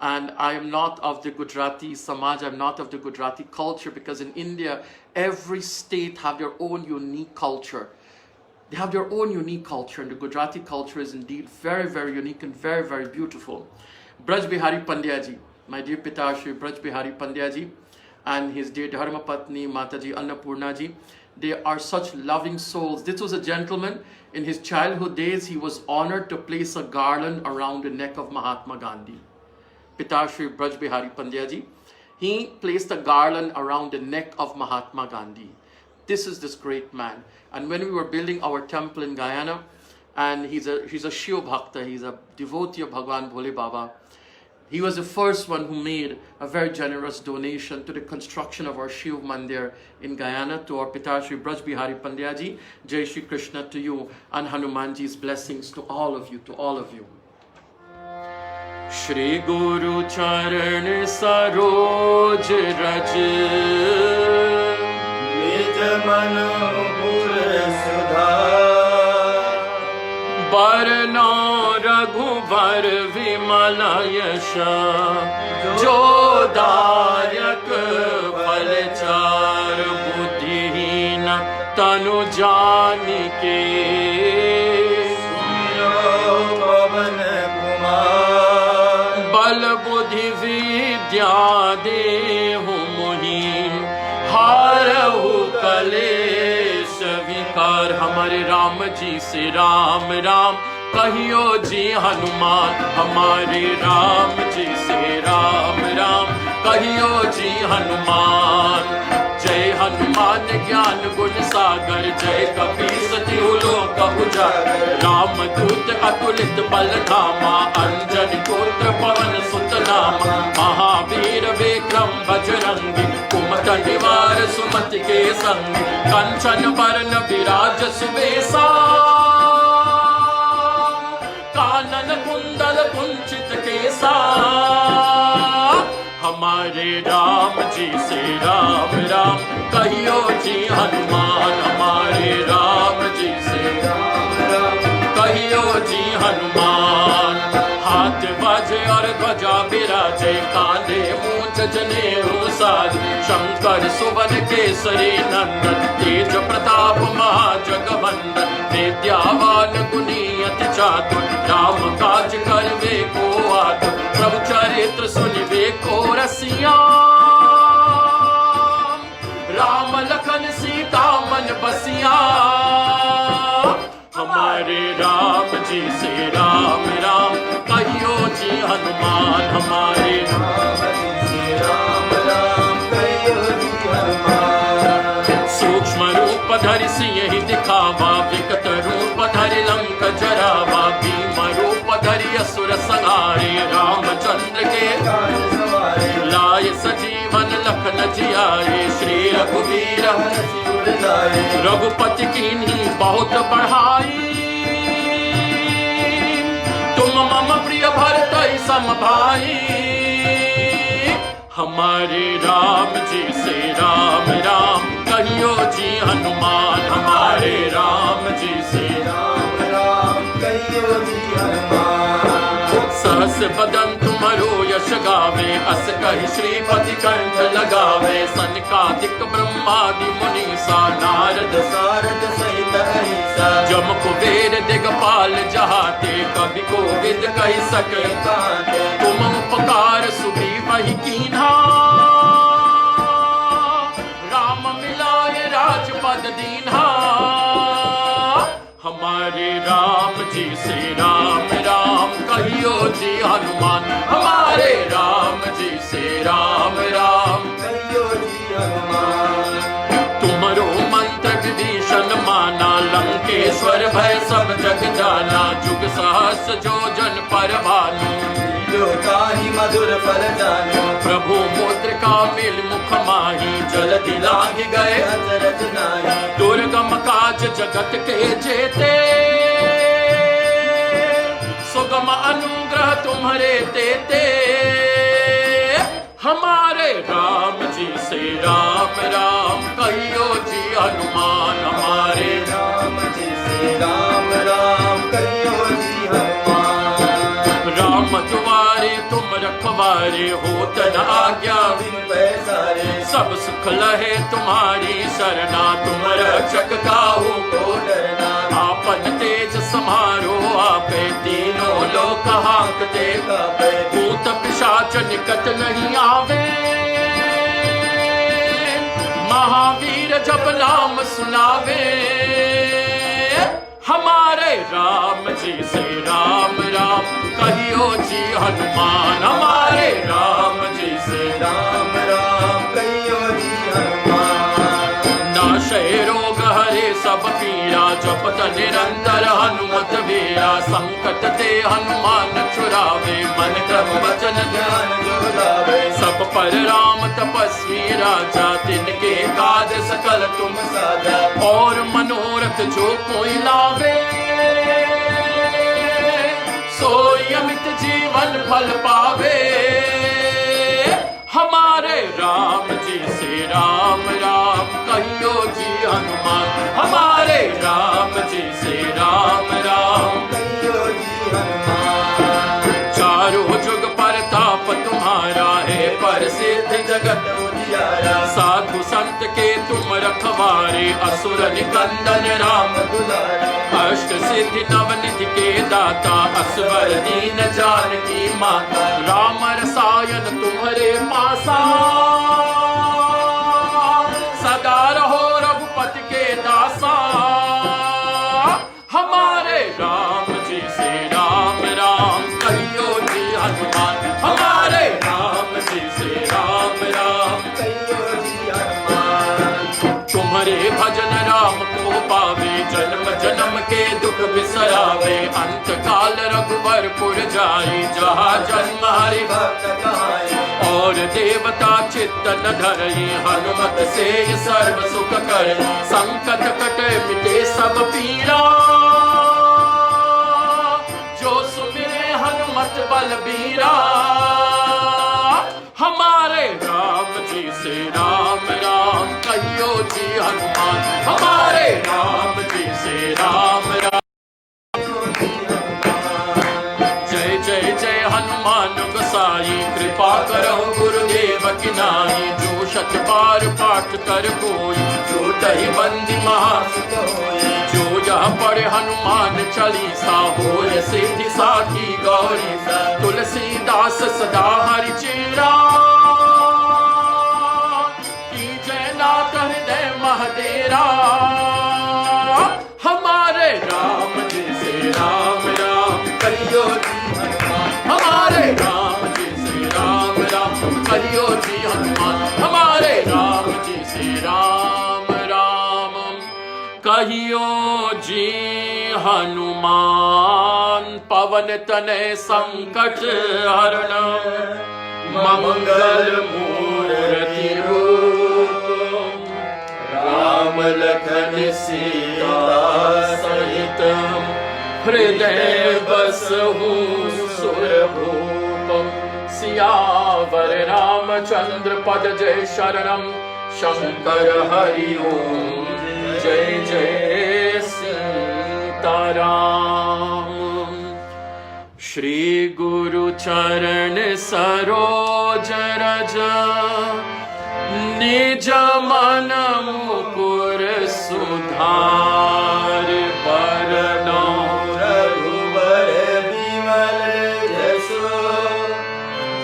and I am not of the Gujarati Samaj, I'm not of the Gujarati culture, because in India, every state have their own unique culture. They have their own unique culture, and the Gujarati culture is indeed very, very unique and very, very beautiful. Braj Bihari Pandya ji, my dear Pita Shri Braj Bihari Pandya ji, and his dear Dharma Patni Mataji Annapurna ji, they are such loving souls. This was a gentleman, in his childhood days, he was honored to place a garland around the neck of Mahatma Gandhi. Pita Shri Braj Bihari Pandya ji, he placed a garland around the neck of Mahatma Gandhi. This is this great man. And when we were building our temple in Guyana, and he's a Shiv Bhakta, he's a devotee of Bhagwan Bhole Baba, he was the first one who made a very generous donation to the construction of our Shiv Mandir in Guyana, to our Pita Shri Braj Bihari Pandya ji. Jai Shri Krishna to you, and Hanumanji's blessings to all of you, to all of you. Shri Guru Charan Saroj Raj, निज मन मुकुर सुधा, बरनो रघुबर विमल यश, जो दायक फलचार, बुद्धिहीन तनु जानिके, सुमिरो पवन कुमार, बल बुद्धि विद्या देहु मोहि, हारहु कलेश और हमारे राम जी से राम राम कहियो जी हनुमान। हमारे राम जी से राम राम कहियो जी हनुमान। जय हनुमान ज्ञान गुण सागर, जय कपीस तिहु लोक उजागर। राम दूत अतुलित बल धामा, अंजन पुत्र पवन सुत नामा। महावीर विक्रम बजरंगी, कुमत निवार सुमति के संगी। कंचन बरन विराज सुबेसा, कानन कुंडल कुंचित केसा। हमारे राम जी से राम राम कहियो जी हनुमान। हमारे राम जी से राम राम कहियो जी हनुमान। हाथ बाजे और ध्वजा विराजे, कांधे मूंछ जनेऊ साज। शंकर सुवन केसरी नंदन, तेज प्रताप महाजगवंदन। विद्यावान गुणी अति चातुर, राम काज करवे को आतुर। प्रभु चरित्र सुनिवे को रसिया, राम लखन सीता मन बसिया। हमारे राम जी से राम राम कहियो जी हनुमान। हमारे राम जी से राम राम कहियो जी हनुमान। सूक्ष्म रूप धरि सिंह दिखावा, विकट रूप धरि लंक जरावा। भीम रूप धरि असुर संहारे, रामचंद्र के काज सवारे। लाय सजीवन लखन जियाए, श्री रघुवीर हरषि उर लाए। रघुपति कीन्ही बहुत बढ़ाई। तुम मम प्रिय भरतहि सम भाई। हमारे राम जी से राम राम कहियो जी हनुमान। हमारे राम जी से राम राम कहियो जी हनुमान। सहस बदन तुमरो यश गावे, अस कहि श्रीपति कंठ लगावे। सनकादिक ब्रह्मादि मुनीसा, नारद सारद सहित अहिसा। जम कुबेर दिगपाल जहाते, कवि कोविद कहि सके कांते। तुम उपकार सुग्रीवहि कीन्हा। राम मिलाए राजपद दीन्हा। हमारे राम जी से राम राम कहियो जी हनुमान। हमारे राम जी से राम राम कहियो जी हनुमान। तुमरो मंत्र विभीषण माना, लंकेश्वर भय सब जग जाना। जुग सहस्र जो जन पर भानु, लोकाहि मधुर फल जानु। प्रभु मुद्रिका मिल मुख माही, जल्दी लाग गए अचरज नाही। दुर्गम काज जगत के जेते, सुगम अनुग्रह तुम्हारे देते। हमारे राम जी से राम राम कहियो जी हनुमान। हमारे राम जी से राम राम कहियो जी हनुमान। राम तुम्हारे तुम रखवारे, होत न आज्ञा बिनु पैसारे। सब सुख लहे तुम्हारी सरना। तुम रक्षक काहू को डरना। आपन तेज समारो आपे, तीनों लोक हांकते कापे। भूत पिशाच निकट नहीं आवे। महावीर जब नाम सुनावे। हमारे राम जी से राम राम कहियो जी हनुमान। हमारे राम जी से राम राम कहियो जी हनुमान। नाशय रोग हरे सब पीरा, जपत निरंतर हनुमत वीरा। संकट ते हनुमान छुड़ावे, मन क्रम वचन ज्ञान जो लावे। सब पर राम तपस्वी राजा, तिनके काज सकल तुम साजा। और मनोरथ जो कोई लावे, सोई अमित जीवन फल पावे। हमारे राम जी से राम राम कहियो जी हनुमान। हमारे राम जी से राम राम कहियो जी हनुमान। चारों जुग परताप तुम्हारा है, प्रसिद्ध जगत उजियारा। साधु संत के तुम रखवारे, असुर निकंदन राम दुलारे। अष्ट सिद्धि नवनिधि के दाता, असवर दीन जानकी माता। राम रसायन तुम्हारे पासा, सदा रहो रघुपति के दासा। राम को पावे, जन्म जन्म के दुख बिसरावे, अंत काल रघुवरपुर जाई, जहाँ जन्म हरि भक्त कहाई। और देवता चित्त न धरई, हनुमत से सर्व सुख करे, संकट कटे मिटे सब पीरा, जो सुमिरे हनुमत बलबीरा। हमारे राम जी से राम राम कहियो जी हनुमान, हमारे राम जी से राम राम। जय जय जय हनुमान गोसाई, कृपा करो गुरुदेव की नाई, जो शत बार पाठ कर कोई, जो दही बंदी महासुख होई, जो यह पढ़े हनुमान चालीसा, होय सिद्धि साखी गौरी, तुलसीदास सदा हरि चेरा, की जय नाथ हृदय महदेरा। हमारे राम जी से राम राम कहियो जी हनुमान, हमारे राम जी से राम राम कहियो जी हनुमान, हमारे राम जी से राम राम कहियो जी हनुमान। पवन तनय संकट हरण, मंगल मूर्ति रूप, राम लखन सीता सहित, हृदय बसहु सुरभूप। सियावर रामचंद्र पद जय शरणम, शंकर हरि ओम जय जय सीताराम। श्री गुरु चरण सरोज रज, निज मन मुकुर सुधार, बरनौ रघुबर बिमल जसु,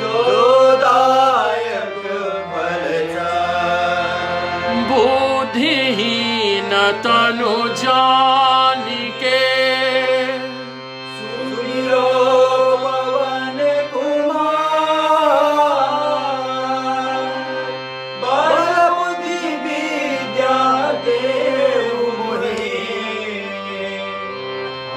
जो दायक फलचारि। बुद्धिहीन तनु जानिके, सुमिरो पवन कुमार, बल बुद्धि विद्या देहु मोहि,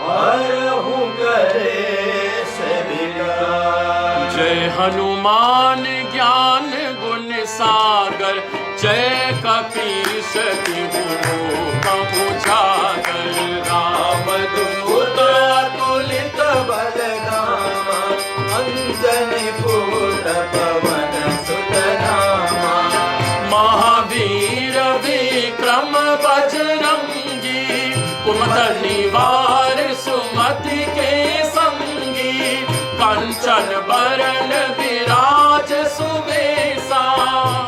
हरहु कलेश विकार। जय हनुमान ज्ञान गुण सागर, जय कपीस तिहु लोक उजागर। रामदूत अतुलित बल धामा, अंजनी पुत्र पवन सुत नामा। महावीर विक्रम बजरंगी, कुमत निवार सुमति के संगी, कंचन बरन विराज सुबेसा,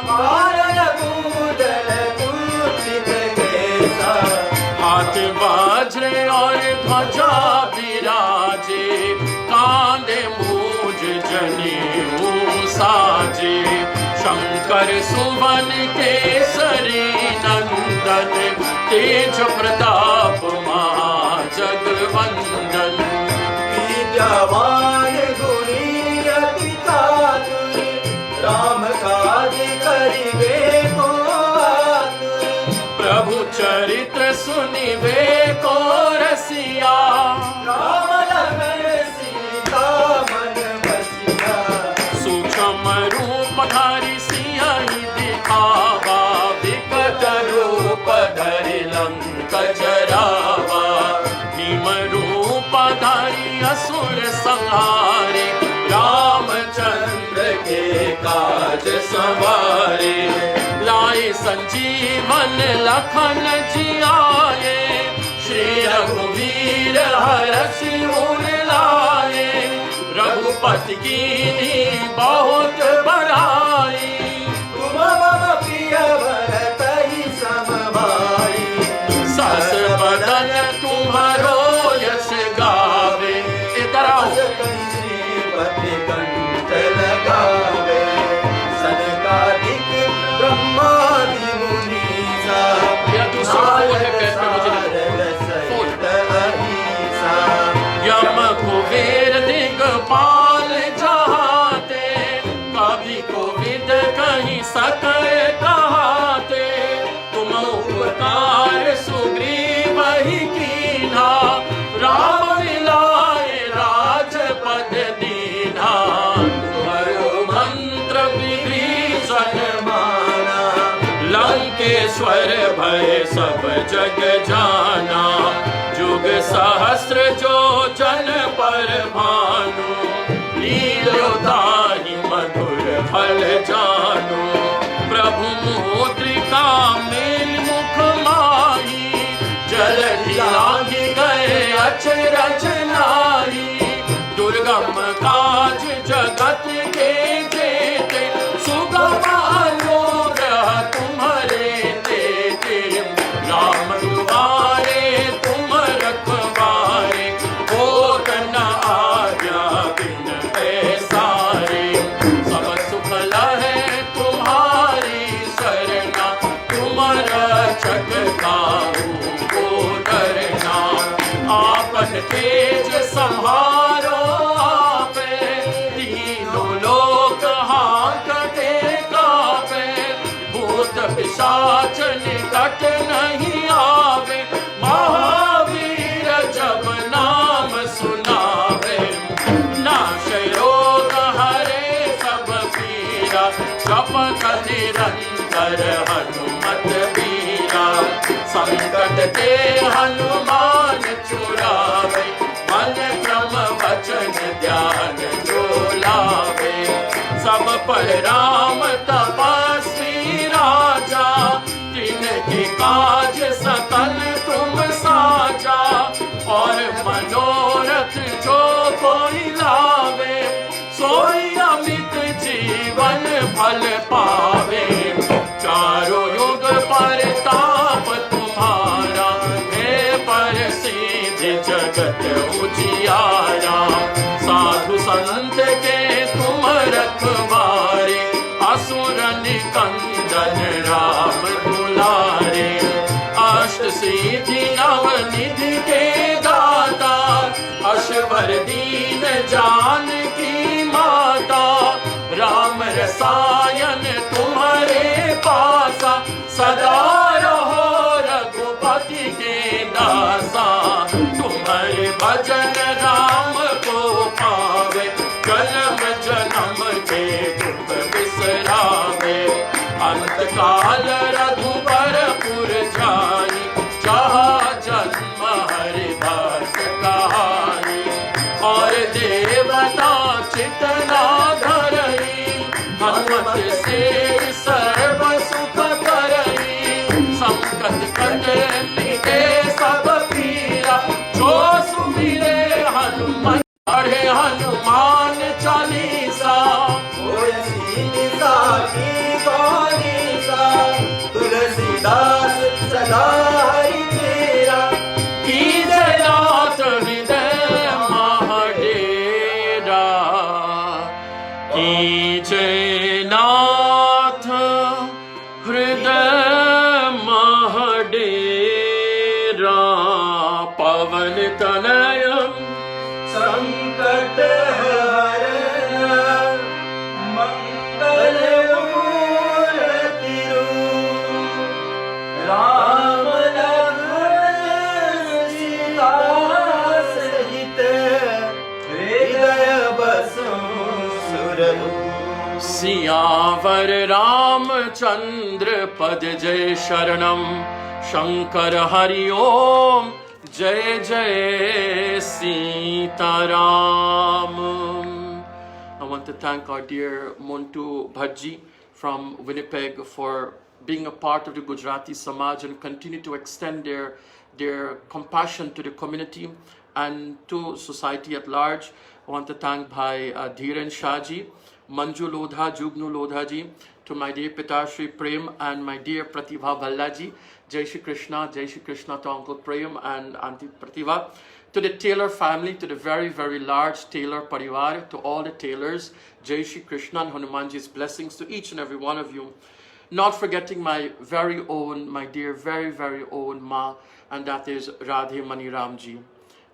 कानन कुंडल कुंचित केसा। हाथ वज्र और ध्वजा विराजे, कांधे मूज जनेऊ साजे। शंकर सुवन केसरी नंदन, तेज प्रताप महाजगवंदन। विद्यावान गुणी अति चातुर, राम काज करिबे को आतुर। प्रभु चरित्र सुनिबे को रसिया, राम लखन सीता मन बसिया। सूक्ष्म रूप धरि सियहि दिखावा, विकट रूप धरि लंक जरावा। भीम रूप धरि असुर संहारे, रामचंद्र के काज सवारे। लाए संजीवन लखन जियाए, श्री रघुवीर हरषि उर लाए। रघुपति कीन्ही बहुत बड़ाई, तुम मम प्रिय भरतहि सम भाई। सस बदन तुम्हारो यश गावे। इधर आओ। श्रीपति कंठ लगावे, सनकादिक ब्रह्मादि मुनीसा। यह दूसरा बोल है, कैसे मुझे सहित अहिसा। यम कुबेर दिगपाल जहाते, कभी कोविद कहीं सके कहाते। तुम उपकार पर भय सब जग जाना, जुग सहस्र जो जन पर भानु, लील्योताहि मधुर फल जानु। प्रभु मुद्रिका मेल मुख माही, जलधि लांघि गए अचरज नाही। दुर्गम काज जगत के जेते, सुगम अनुग्रह तुम्हारे तेते। राम दुआरे तुम रखवारे, होत न आज्ञा बिन पैसारे। सब सुख लहै तुम्हारी शरणा, तुम रक्षक काहू को डरना। आपन तेज संहारो आपे, तीनों लोक हांकते कापे। भूत पिशाच निकट नहीं आवे, महावीर जब नाम सुनावे। नाशै रोग हरे सब पीरा, जपत निरंतर हनुमत बीरा। संकट ते हनुमान छुड़ावे, मन क्रम वचन ध्यान जो लावे। सब पर राम तपस्वी राजा, तिनके काज सकल तुम साजा। और मनोरथ जो कोई लावे, सोई अमित जीवन फल पावे। चारों युग परताप तुम्हारा, है प्रसिद्ध जगत उजियारा। साधु संत के तुम रखवारे, असुर निकंदन राम दुलारे। अष्ट सिद्धि नव निधि के दाता, अष्टवर दीन जानकी माता। राम रसायन तुम्हारे पासा, सदा रहो रघुपति के दासा। तुम्हारे भजन राम को पावे, जन्म जन्म के दुख बिसरावे। अंत काल रघुबर पुर जाई, जहाँ जन्म हरि दास कहाई। और देवता चितना धरई, हनुमत से सर्व सुख करई। संकट कट मिटे सब पीरा, जो सुमिरे हनुमान पढ़े हनुमान चालीसा। तुलसीदास सदा हरि तेरा, कीजय नाथ हृदय महडेरा। कीजय नाथ हृदय महडेरा। पवन तनय संकट हरण, मंगल मूर्ति रूप। राम लखन सीता सहित, हृदय बसु सुरभूप। सियावर रामचंद्र पद जय शरणम, शंकर हरि ओम जय जय Sitaram. I want to thank our dear Montu Bhaji from Winnipeg for being a part of the Gujarati Samaj and continue to extend their compassion to the community and to society at large. I want to thank Bhai Dhiren Shahji, Manju Lodha, Jugnu Lodha ji, to my dear Pitashri Prem and my dear Pratibha Bhalla ji. Jai Shri Krishna to Uncle Prem and Auntie Pratibha. To the Taylor family, to the very, very large Taylor Parivar, to all the Taylors, Jai Shri Krishna and Hanumanji's blessings to each and every one of you. Not forgetting my very own, my dear, very, very own Ma, and that is Radhe Mani Ramji.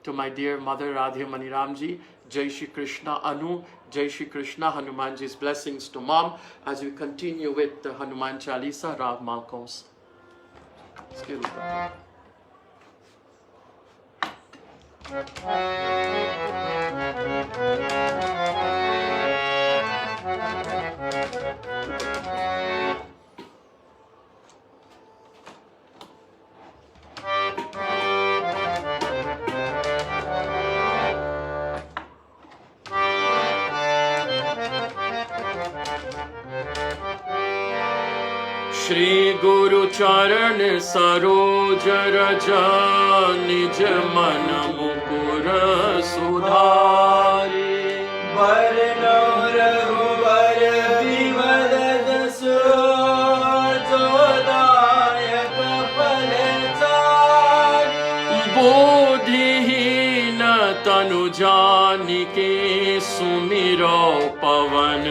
To my dear mother Radhe Mani Ramji, Jai Shri Krishna Anu, Jai Shri Krishna, Hanumanji's blessings to Mom as we continue with the Hanuman Chalisa, Rag Malkos. Shri गुरु चरण सरोज रज निज मन मुकुर सुधारे। वरनौ रघुवर विमल जसु जो दायक फलचारि। बोधिहीन तनु जानिके सुमिरो पवन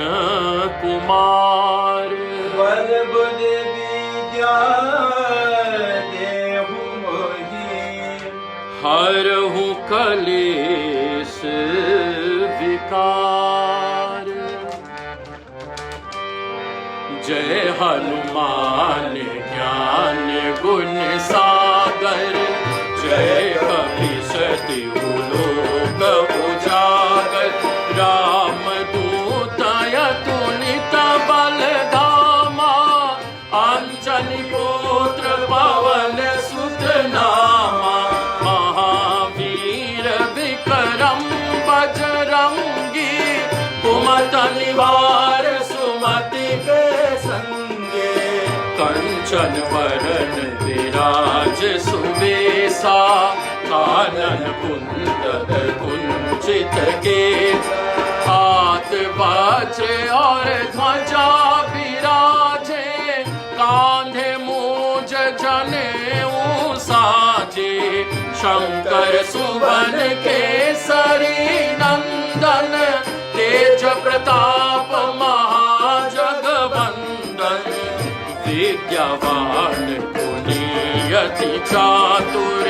कुमार। बल बुद्धि विद्या देहु मोहि। हरहु कलेश विकार। जय हनुमान ज्ञान गुण सागर। जय कपीसतिहु लोक उजागर। रामदूत अतुलित बल धामा। अंजनी पुत्र पवन सुत नामा। महावीर विक्रम बजरंगी। कुमत निवार सुमति के संगे। कंचन वरण विराज सुबेसा। कानन कुंडल कुंचित केसा। हाथ वज्र और ध्वजा विराजे। कांधे मूज जनेऊ साजे। शंकर सुवन केसरी नंदन। तेज प्रताप महाजगवंदन। विद्यावान गुणी अति चातुर।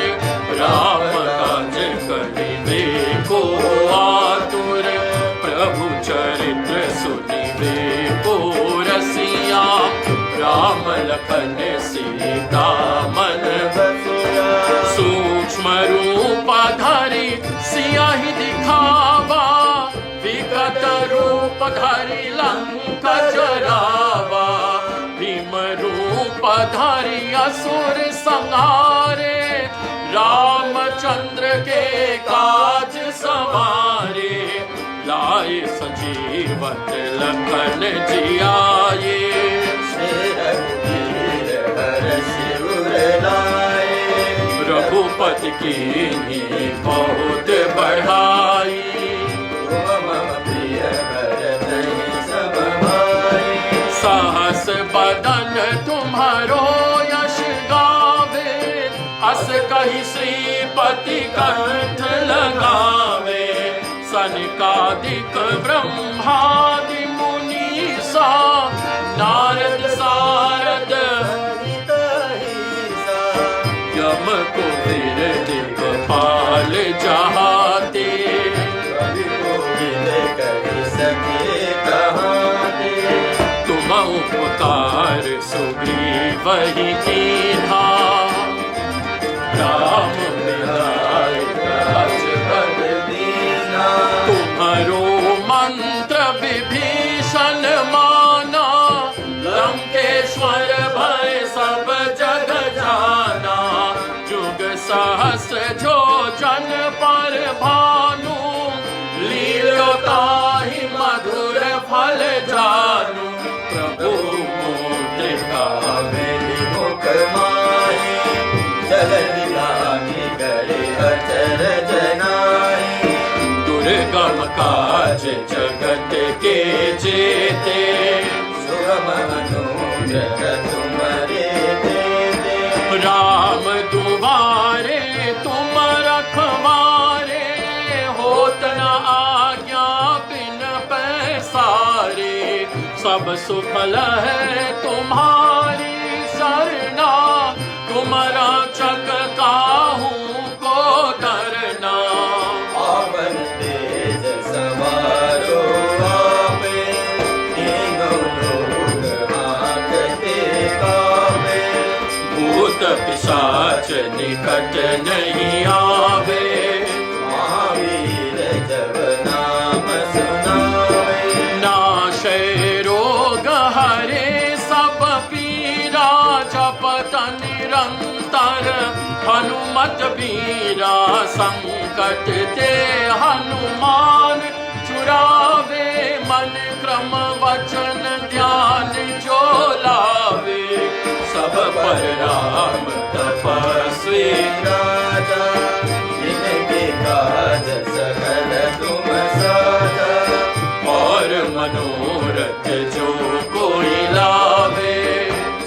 राम काज करिबे को आतुर। प्रभु चरित्र सुनिबे को रसिया। राम लखन सीता मन बसिया। सूक्ष्म रूप धरि सियहि दिखावा। विकट रूप धरि लंक जरावा। भीम रूप धरि असुर संहारे। रामचंद्र के काज सवारे। लाए संजीवन लखन जियाए। रघुवीर हरषि उर लाए। रघुपति कीन्ही बहुत बढ़ाई। तुम मम प्रिय भरतहि सब भाई। सहस बदन तुम्हारो यश गावे। अस कहि श्रीपति कंठ लगावे। सनकादिक ब्रह्मादि मुनीसा। नारद सारद सहित ईसा। यम कुबेर दिक्पाल जहाते। कवि कोविद कहि सके कहाते। तुम उपकार सुग्रीवहि कीन्हा। राम मिलाय राजपद दीन्हा। तुम्हरो मंत्र विभीषण माना। लंकेश्वर भय सब जग जाना। जुग सहस्र जो जन पर भानु। लील्योताहि मधुर फल जानू। प्रभु मुद्रिका मेरी मुख माही। जलधि लांघि गए अचरज नाहि। दुर्गम काज जगत के जेते। सुगम अनुग्रह तुम्हारे देते। राम दुआरे तुम रखवारे। होत न आज्ञा बिन पैसारे। सब सुफल है तुम्हारी शरणा। तुम रक्षक काहू को डरना। पावन तेज सवारो आपे। तीनों लोक हांकते कापे। भूत पिशाच निकट नहीं आवे। महावीर जब नाम सुनावे। नाशै रोग हरे सब पीरा। जपत निरंतर हनुमत बीरा। संकट ते हनुमान छुड़ावे। मन क्रम वचन ध्यान जो लावे। सब पर राम तपस्वी राजा जिनके काज सकल तुम साजा और मनोरथ जो कोई लावे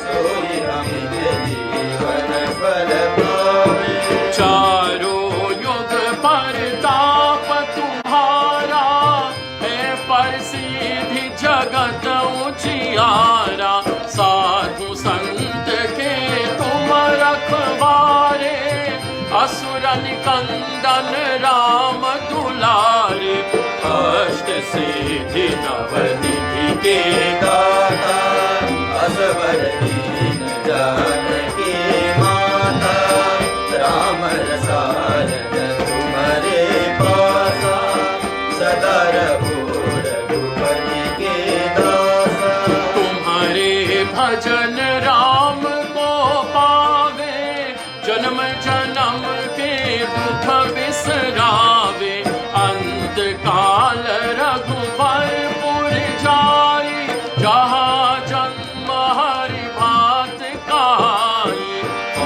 सोई अमित जीवन फल पावे चारों युग पर ताप तुम्हारा है प्रसिद्धि जगत उजियारा साधु संत के तुम रखवारे असुर निकंदन राम दुलारे अष्ट सिद्धि नवनिधि के दाता असवर दीन जानकी माता राम रसायन तुम्हारे पासा सदा रघुर रघुपति के दासा तुम्हारे भजन राम को पावे जन्म जन्म के दुख बिसरावे अंत काल रघुबरपुर जाई जहाँ जन्म हरि भात खाई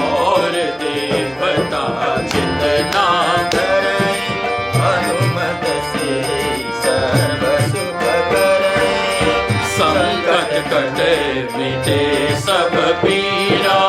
और देवता चितना करई हनुमत से सर्व सुख करई संकट कटे मिटे सब पीरा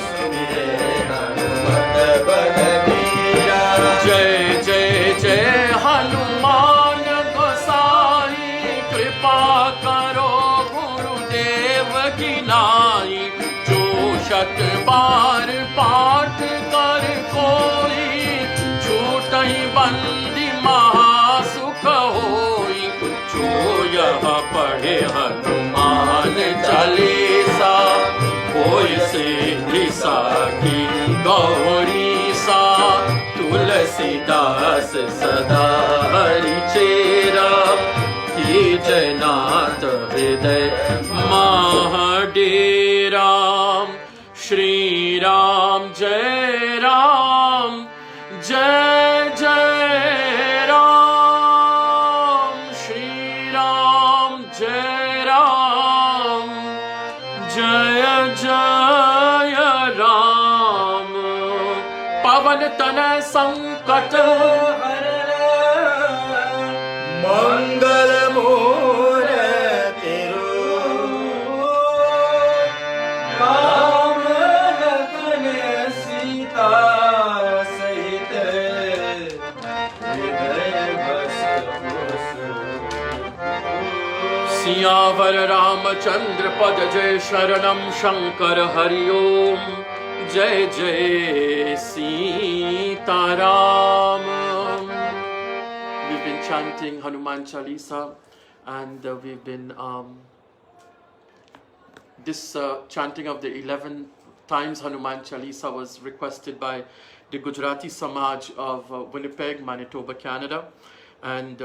सुमिरे हनुमत बलबीरा जय जय जय हनुमान गोसाई कृपा करो गुरुदेव की नाई जो शत बार पाठ कर कोई छूटहि बंदी महासुख होई जो यह पढ़े हनुमान चालीसा कोई सिद्धि साखी गौरी सा तुलसीदास सदा हरि चेरा कीजय नाथ हृदय महाडेरा श्री राम जय राम जय जय राम श्री राम जय राम जय जय राम पवन तनय संकट मंगल मूर्ति राम लखन सीता सहित हृदय बस सियावर रामचंद्र पद जय शरणम शंकर हरि ओम जय जय Sitaram. We've been chanting Hanuman Chalisa and we've been this chanting of the 11 times Hanuman Chalisa was requested by the Gujarati Samaj of Winnipeg, Manitoba, Canada, and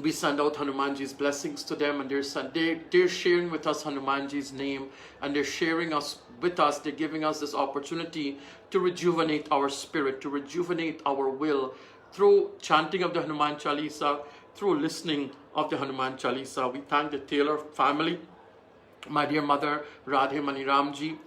we send out Hanumanji's blessings to them, and they're sharing with us Hanumanji's name, and they're sharing with us, they're giving us this opportunity to rejuvenate our spirit, to rejuvenate our will through chanting of the Hanuman Chalisa, through listening of the Hanuman Chalisa. We thank the Taylor family, my dear mother Radhe Maniramji.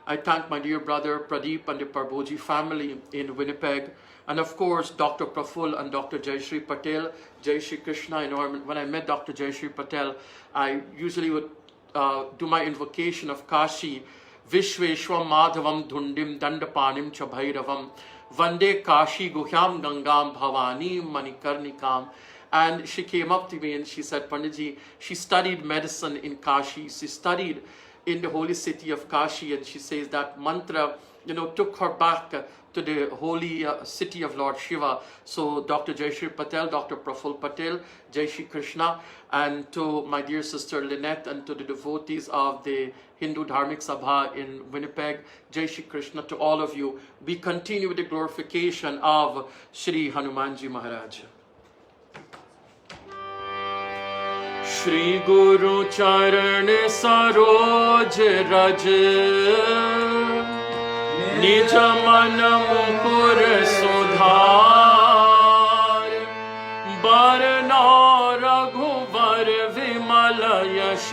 I thank my dear brother Pradeep and the Parboji family in Winnipeg. And of course, Dr. Praful and Dr. Jayashree Patel, Jai Shri Krishna. You know, when I met Dr. Jayashree Patel, I usually would do my invocation of Kashi, Vishveshwam Madhavam Dhundim Dandapanim Chabhairavam, Vande Kashi Guhyam Gangam Bhavani Manikarnikam. And she came up to me and she said, Panditji, she studied medicine in Kashi. She studied in the holy city of Kashi, and she says that mantra, you know, took her back to the holy city of Lord Shiva. So Dr. Jayashree Patel, Dr. Praful Patel, Jai Shri Krishna, and to my dear sister Lynette, and to the devotees of the Hindu Dharmic Sabha in Winnipeg, Jai Shri Krishna, to all of you. We continue with the glorification of Shri Hanumanji Maharaj. Shri Guru Charan Saroj Raj Nij Man Mukur Sudhar Barna Raghuvar Vimal Yash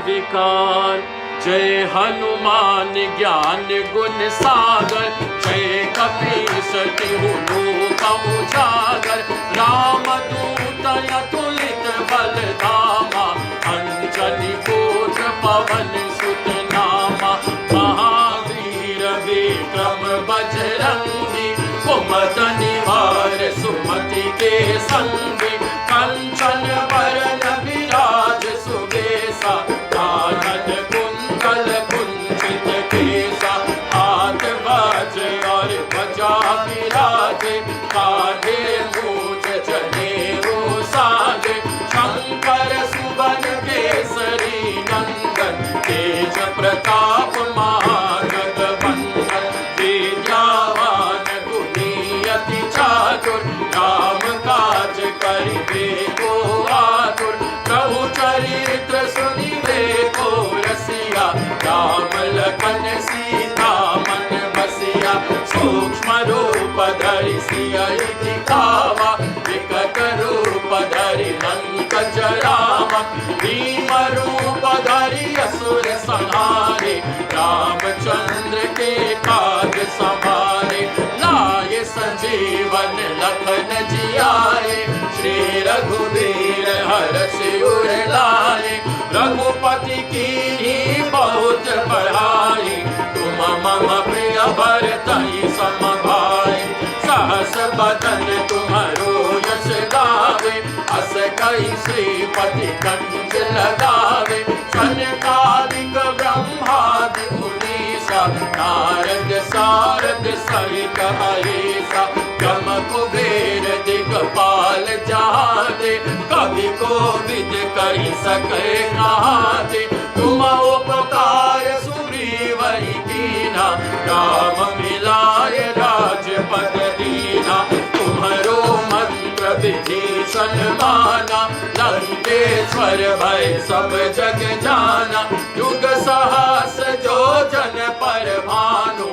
विकार। जय हनुमान ज्ञान गुण सागर, जय कपीस तिहु लोक उजागर। रामदूत अतुलित बल धामा, अंजनी पुत्र पवन सुत नामा। महावीर विक्रम बजरंगी, कुमति निवार सुमति के संगी। कंचन बरन विराज सुबेसा, कानन कुंडल कुंचित केसा। हाथ वज्र और ध्वजा विराजे, कांधे मूंज जनेऊ साजे। शंकर सुवन केसरी नंदन, तेज प्रताप महाजगवंदन। विद्यावान गुणी अति चातुर, राम काज करिबे को आतुर। प्रभु चरित्र सुनिबे को रसिया, राम लखन सीता मन बसिया। सूक्ष्म रूप धरि सियहि दिखावा, विकट रूप धरि लंक जरावा। भीम रूप धरि असुर संहारे, रामचंद्र के काज सवारे। लाए संजीवन लखन जियाए, श्री रघुवीर हर्षि उर लाए। रघुपति कीन्ही बहुत बड़ाई, तुम मम प्रिय भरतहि सम भाई। सहस बदन तुम्हरो यश गावे, अस कई श्रीपति कंठ लगावे। सनकादिक ब्रह्मादि मुनीसा, नारद सारद सहित अहिसा। यम कुबेर दिगपाल जहाते, कवि कोविद कहि सके कहाते। तुम उपकार सुग्रीवहि कीन्हा, राम मिलाए राजपद दीना। तुम्हरो मंत्र विभीषण माना, लंकेश्वर भय सब जग जाना। युग सहस्र जो जन पर भानु,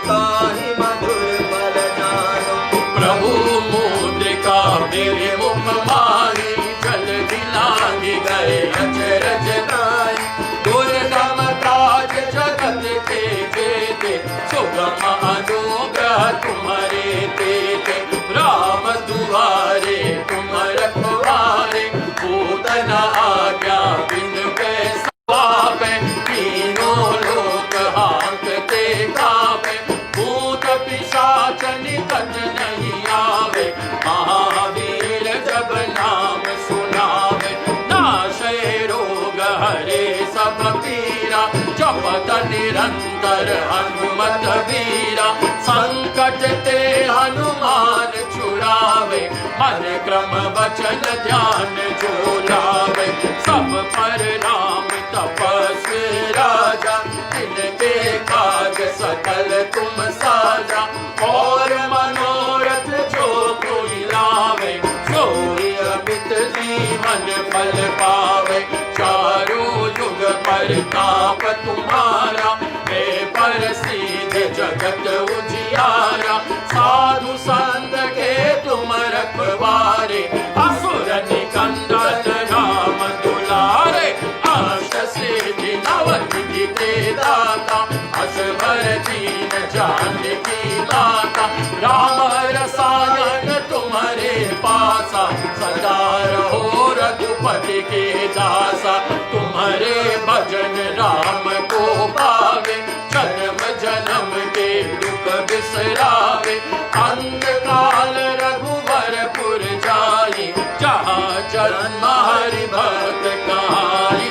ताहि मधुर बल जानो। प्रभु मुद्रिका मेरे मुख माही, जल्दी लांघि गए अचरज नाहि। दुर्गम काज जगत के जेते, सुगम अनुग्रह तुम्हारे तेते। राम दुआरे तुम रखवारे, पूतन आज्ञा बिनु पैसावे। तीनों लोक हांकते कावे, भूत पिशाच निकट नहीं आवे। महावीर जब नाम सुनावे, नाशे रोग हरे सब पीरा। जपत निरंतर हनुमत वीरा, संकट ते हनुमान छुड़ावे। मन क्रम वचन ध्यान जो लावे, सब पर राम तपस्वी राजा। तिनके काज सकल तुम साजा, और मनोरथ जो कोई लावे। सोई अमित जीवन फल पावे, चारों युग परताप तुम्हारा। हे प्रसिद्ध जगत उजियारा, साधु संत के तुम रखवारे। असुर निकंदन राम दुलारे, अष्ट सिद्धि नव निधि के दाता। असवर दीन जानकी माता, राम रसायन तुम्हारे पासा। सदा रहो रघुपति के दासा, तुम्हारे भजन राम को पावे। जन्म जन्म के दुख बिसरावे, अंत काल रघुवरपुर जाई। जहाँ जन्म हरि भक्त कहाई,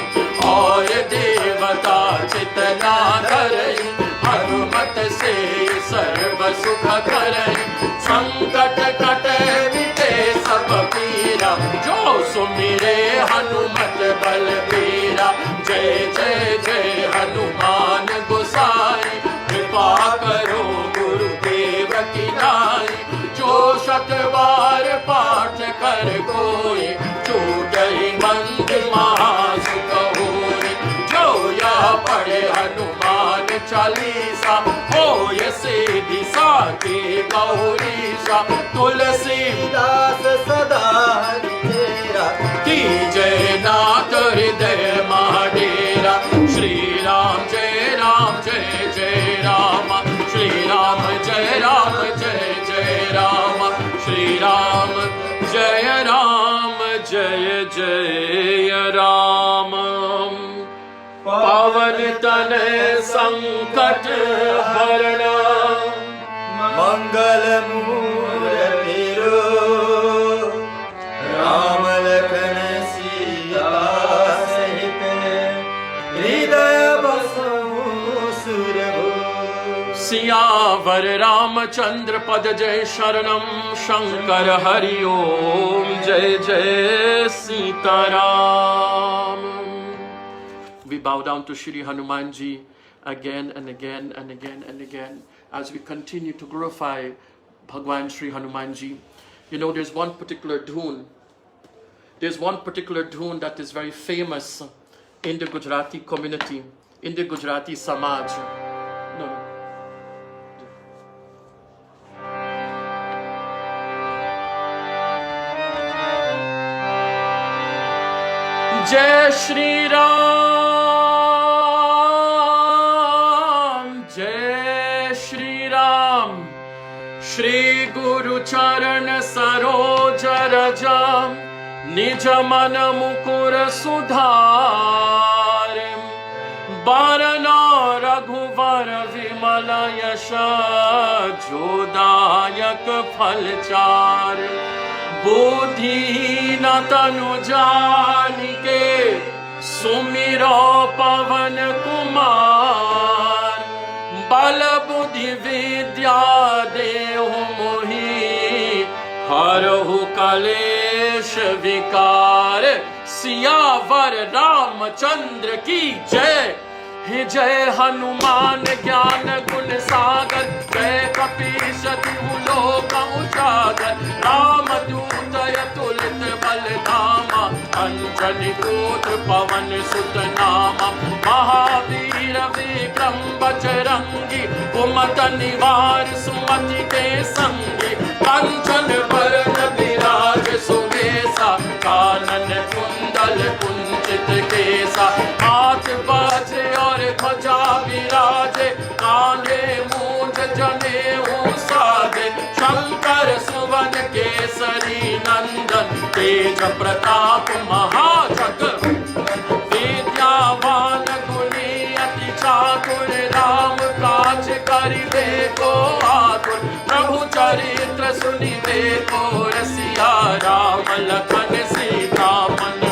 और देवता चितना धरई। हनुमत से सर्व सुख करई, संकट कटे मिटे सब पीरा। जो सुमिरे हनुमत बलबीरा, जय जय जय हनुमान गोसाई। कृपा करो गुरुदेव की नाई, जो शत बार पाठ कर कोई। छूटहि मंद महासुख होई, जो या पढ़े हनुमान चालीसा। होय सिद्धि साखी गौरीसा, तुलसीदास दास सदा हरि तेरा। की जय नाथ हृदय मा मन तन संकट हरणा। मंगल मूर्ति रूप राम लखन सीता सहित हृदय बसहु सुरभूप। सियावर रामचंद्र पद जय शरणम शंकर हरि ओम जय जय Sitaram. We bow down to Shri Hanuman Ji again and again and again and again as we continue to glorify Bhagwan Shri Hanuman Ji. You know, there's one particular dhun. There's one particular dhun that is very famous in the Gujarati community, in the Gujarati Samaj. No. Jai Shri Ram, Jai Shri Ram, Shri Guru Charan Saroj Raja, Nij Man Mukur Sudharim, Barana Raghuvar Vimala Yasha, Jodayak Phalchar, बुद्धि न तनु जानिके सुमिरो पवन कुमार, बल बुद्धि विद्या देहु मोहि, हरहु कलेश विकार। सियावर रामचंद्र की जय। हे जय हनुमान ज्ञान गुण सागर, जय कपीश तिहु लोक उजागर। राम दूत अतुलित बल धामा, अंजनी पुत्र पवन सुत नामा। महावीर विक्रम बजरंगी, कुमत निवार सुमति के संगी। कंचन बरन विराज सुबेसा, कानन कुंडल कुंचित केसा। हाथ बाजे और ध्वजा विराजे, कांधे मूंज जनेऊ साजे। शंकर सुवन केसरी नंदन, तेज प्रताप महाजग। विद्यावान गुणी अति चातुर, राम काज करिबे को आतुर। प्रभु चरित्र सुनिबे को रसिया, राम लखन सीता मन।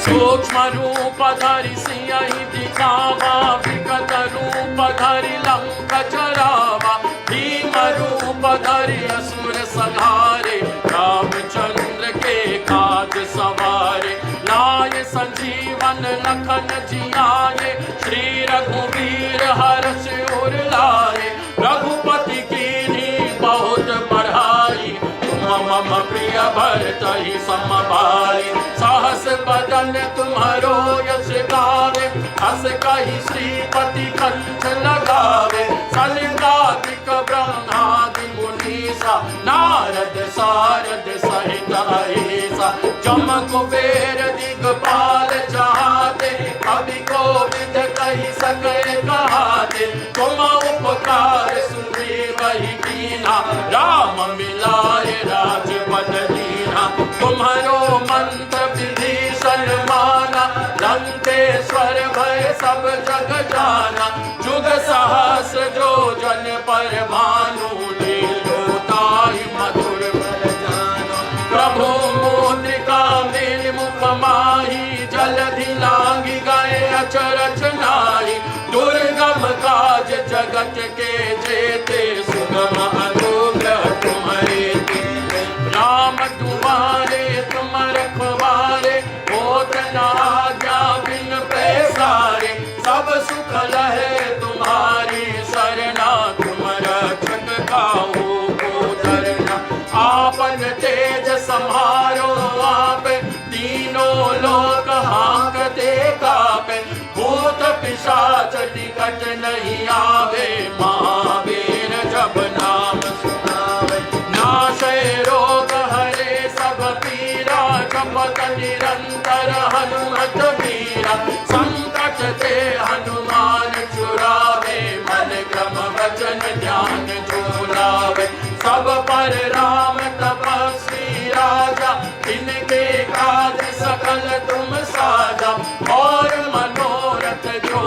सूक्ष्म रूप धरि सियहि दिखावा, विकट रूप धरि लंक जरावा। भीम रूप धरि असुर संहारे, रामचंद्र के काज सवारे। लाए संजीवन लखन जियाए, श्री रघुवीर हर्ष उर लाए। रघुपति कीन्ही बहुत बड़ाई, मम प्रिय भरतहि सम भाई। सहस बदन तुम्हारो यश गावे, हस कहि श्रीपति कंठ लगावे। सनकादिक ब्रह्मादि मुनीसा, नारद सारद सहित अहिसा। जम कुबेर दिगपाल जहाते, कवि कोविद कहि सके कहाते। तुम उपकार सुग्रीवहि कीन्हा, राम मिलाए राजपद दीन्हा। तुम्हारो मंत्र विभीषण माना, लंकेश्वर भय सब जग जाना। जुग सहस्र जो जन पर भानु, लील्योताहि मधुर फल जानु। प्रभु मुद्रिका मेल मुख माहि, जलधि लांघि गए अचरज नाहि। दुर्गम काज जगत के जेते, सुगम अनुग्रह तुम्हारे तेते। राम तुम्हारे तुम रखवारे, होत न आज्ञा बिन पैसारे। सब सुख लहे तुम्हारी सरना, तुम रक्षक काहू को डरना। आपन तेज सम्हारो आप, तीनों लोक हांकते कापे। भूत पिशाच निकट नहीं आवे, महावीर जब नाम सुनावे। नाशय रोग हरे सब पीरा, जपत निरंतर हनुमत वीरा। संकट ते हनुमान छुड़ावे, मन क्रम वचन ध्यान जो लावे। सब पर राम तपस्वी राजा, इनके काज सकल तुम साजा। और मनोरथ जो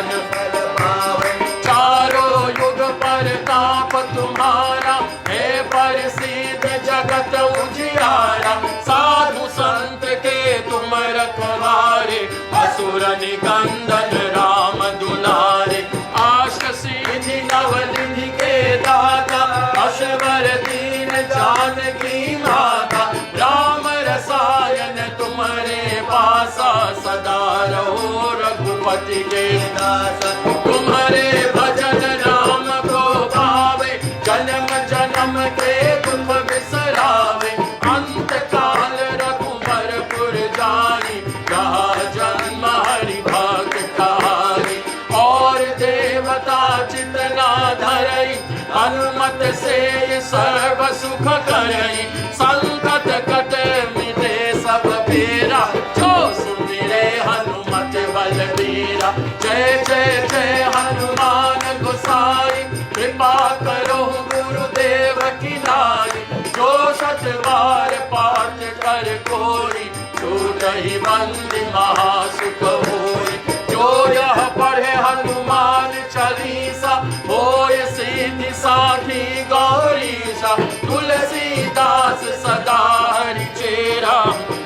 भवन फल पावै। चारों युग परताप तुम्हारा है प्रसिद्ध जगत उजियारा। साधु संत के तुम रखवारे असुर निकंदन राम दुलारे। आश सिद्धि नवनिधि के दाता असवर दीन जानकी माता। राम रसायन तुम्हारे पासा सदा रहो रघुपति के दासा। तुम्हारे भजन राम को भावे जन्म जन्म के दुख बिसरावे। अंत काल रघुवरपुर जाई जहाँ जन्म हरि भक्त कहाई। और देवता चितना धरई हनुमत से सर्व सुख करई। संकट कट मिटे सब पीरा जो सुमिरे हनुमत बलबीरा। जय जय जय हनुमान गोसाई कृपा करो गुरुदेव की नाई। जो सत बार पाठ कर कोई छूटहि बंदी महासुख होई। जो यह पढ़े हनुमान चालीसा होय सिद्धि साखी गौरीसा। तुलसीदास सदा हरि चेरा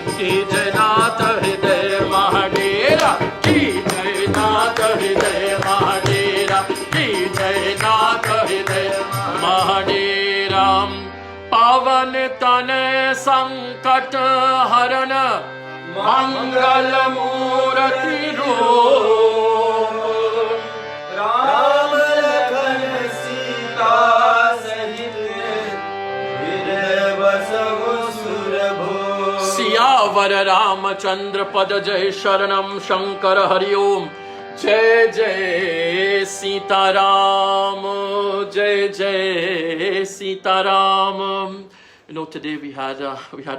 की जयनाथ हृदय महाडेरा। की जयनाथ हृदय महाडेरा। की जयनाथ हृदय महाडेरा। पावन तन संकट हरण मंगल मूर्ति रूप। राम लखन सीता सहित हृदय बसहु सुरभूप। सियावर रामचंद्र पद जय शरणम शंकर हरि ओम। जय जय सीताराम जय जय Sitaram. You know, today we had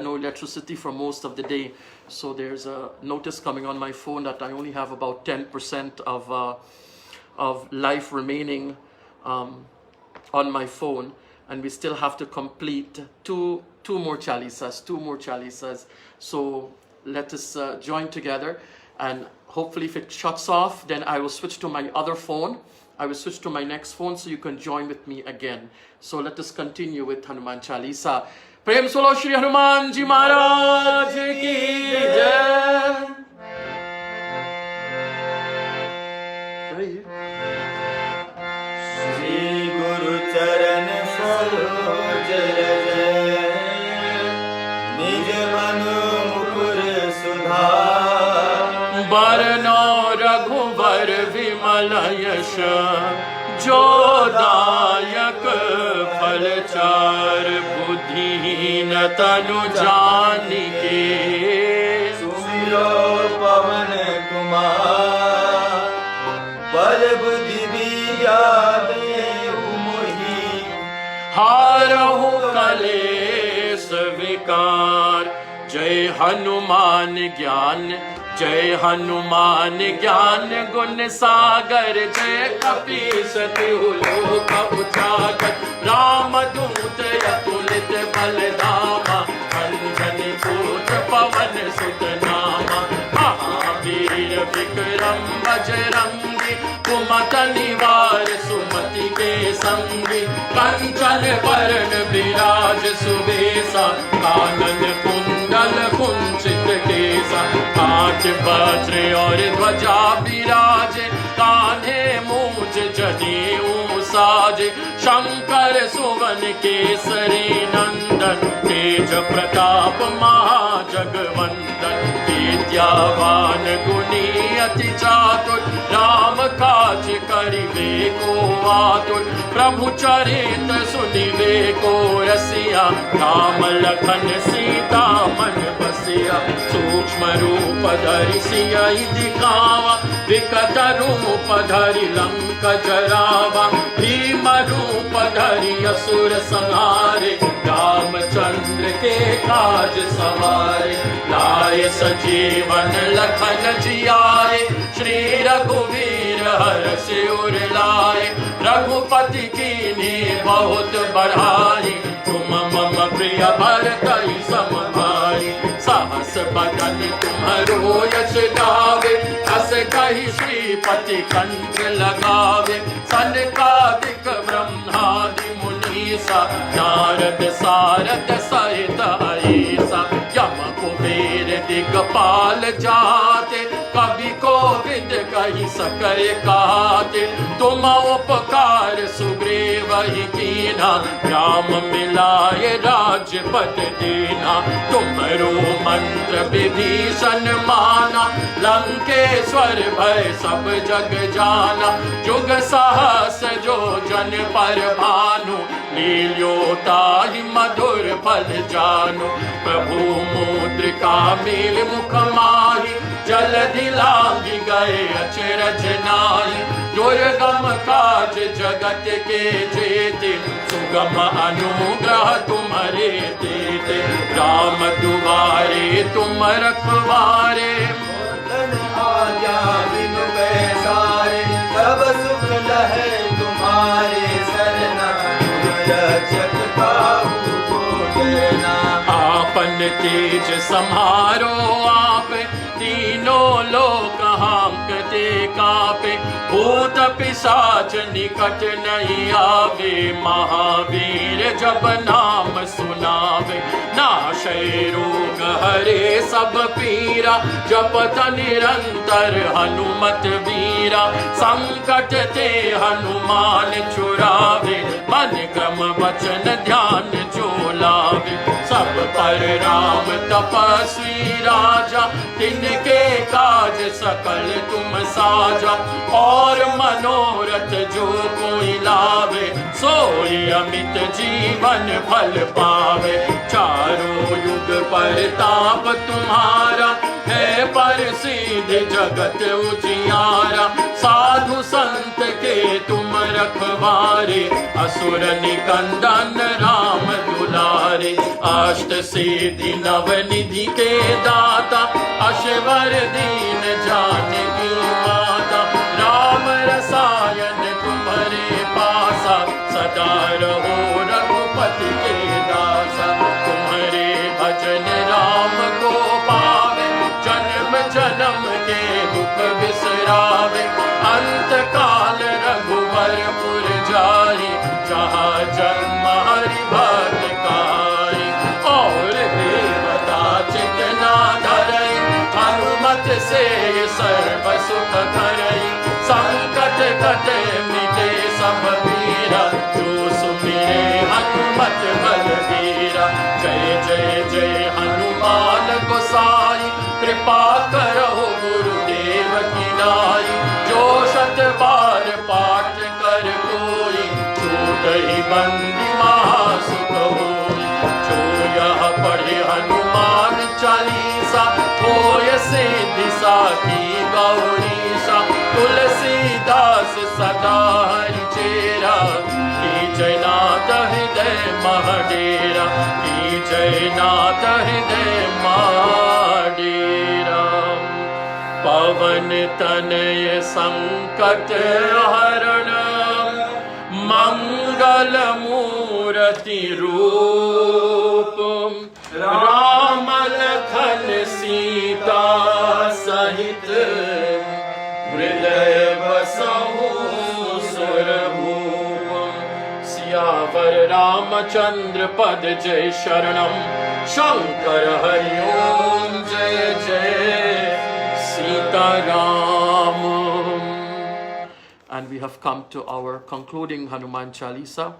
no electricity for most of the day, so there's a notice coming on my phone that I only have about 10% of life remaining on my phone, and we still have to complete two more chalisas. So let us join together, and hopefully if it shuts off, then I will switch to my other phone. I will switch to my next phone so you can join with me again. So let us continue with Hanuman Chalisa. Prem Solo Shri Hanuman Ji Maharaj Ki Jai. Shri गुरु चरण सरोज रज निज मनु मुकुर सुधार। बरनो रघुबर विमल यश जो दायक फलचार। बुद्धिहीन तनु जानिके सुमिरो पवन कुमार। बल बुद्धि विद्या देहु मोहि। हारहु कलेश विकार। जय हनुमान ज्ञान जय हनुमान ज्ञान गुण सागर। जय कपीस तिहु लोक उजागर। राम दूत अतुलित बल धामा। अंजनी पुत्र पवन सुत नामा। महावीर विक्रम बजरंगी कुमत निवार सुमति के संगी। कंचन वरण विराज सुबेसा। कानन कुंडल कुंचित केसा। कांच वज्र और ध्वजा विराजे। कान्हे मूंज जनेऊ साजे। शंकर सुवन केसरी नंदन। तेज प्रताप महाजगवंदन। विद्यावान गुणी अति चातुर। राम काज करिबे को आतुर। प्रभु चरित सुनिबे को रसिया। राम लखन सीता मन बसिया। सूक्ष्म रूप धरि सियहि दिखावा। विकट रूप धरि लंक जरावा। भीम रूप धरि असुर संहारे। रामचंद्र के काज सवारे। लाए सजीवन लखन जियाए। श्री रघुवीर हर्षि उर लाए। रघुपति कीन्ही बहुत बड़ाई। तुम मम प्रिय भरतहि सम भाई। सहस बदन तुम्हरो यश गावे। अस कही श्रीपति कंठ लगावे, सनकादिक ब्रह्मादि मुनीसा, नारद सारद सहित ऐसा, यम कुबेर दिगपाल जाते, कवि कोविद कही सकय काते, तुम उपकार सुग्रीव ही कीना, राम मिलाए राजपद दीना, तुमरो मंत्र विभीषण माना, लंकेश्वर भय सब जग जाना, जुग सहस जो जन पर भानु, लील्योताहि मधुर फल जानु, प्रभु मुद्रिका मेल मुख माहि, जलधि लांघि गए अचरज नाहि, दुर्गम काज जगत के जेते, सुगम अनुग्रह तुम्हारे देते, राम दुआरे तुम रखवारे, आज्ञा बिनु पैसारे, सब सुख लहे तुम्हारे सरना, रक्षक काहू को डरना। आपन तेज समारो आप, तीनों लोक हांकते कापे, भूत पिशाच निकट नहीं आवे, महावीर जब नाम सुनावे, नाशै रोग हरे सब पीरा, जपत निरंतर हनुमत वीरा, संकट ते हनुमान छुड़ावे, मन क्रम वचन ध्यान जो लावे, सब पर राम तपस्वी राजा, तिनके काज सकल तुम साजा, और मनोरथ जो कोई लावे, सोई अमित जीवन फल पावे, चारों युग परताप तुम्हारा, है प्रसिद्ध जगत उजियारा, साधु संत के तुम रखवारे, असुर निकंदन राम दुलारे, अष्ट सिद्धि नव निधि के दाता, अश्वर दीन जानकी माता, राम रसायन तुम्हारे पासा, सदा रहो रघुपति के दासा, तुम्हारे भजन राम को पावे, जन्म जन्म के दुख बिसरावे, अंत काल रघुवर पुर जाई, जहाँ जन्म हरि भक्त कारी, और देवता चितना धरई, हनुमत से सर्व सुख करई, संकट कटे मिटे सब पीरा, जो सुमिरे हनुमत बलबीरा, जय जय जय हनुमान गोसाई, कृपा करहु गुरुदेव की नाई, जो शत बार पाठ कर कोई, छूटहि बंदी महासुख होई, जो यह पढ़े हनुमान चालीसा, होय सिद्धि साखी गौरीसा, तुलसीदास सदा हरि चेरा, की नाथ हृदय महडेरा, की नाथ हृदय महडेरा, पवन तनय संकट हरण, मंगल मूर्ति रूप, राम लखन सीता सहित, हृदय बसहु सुरभूप, सियावर रामचंद्र पद जय शरणम, शंकर हरि ओम जय जय Sitaram. And we have come to our concluding Hanuman Chalisa.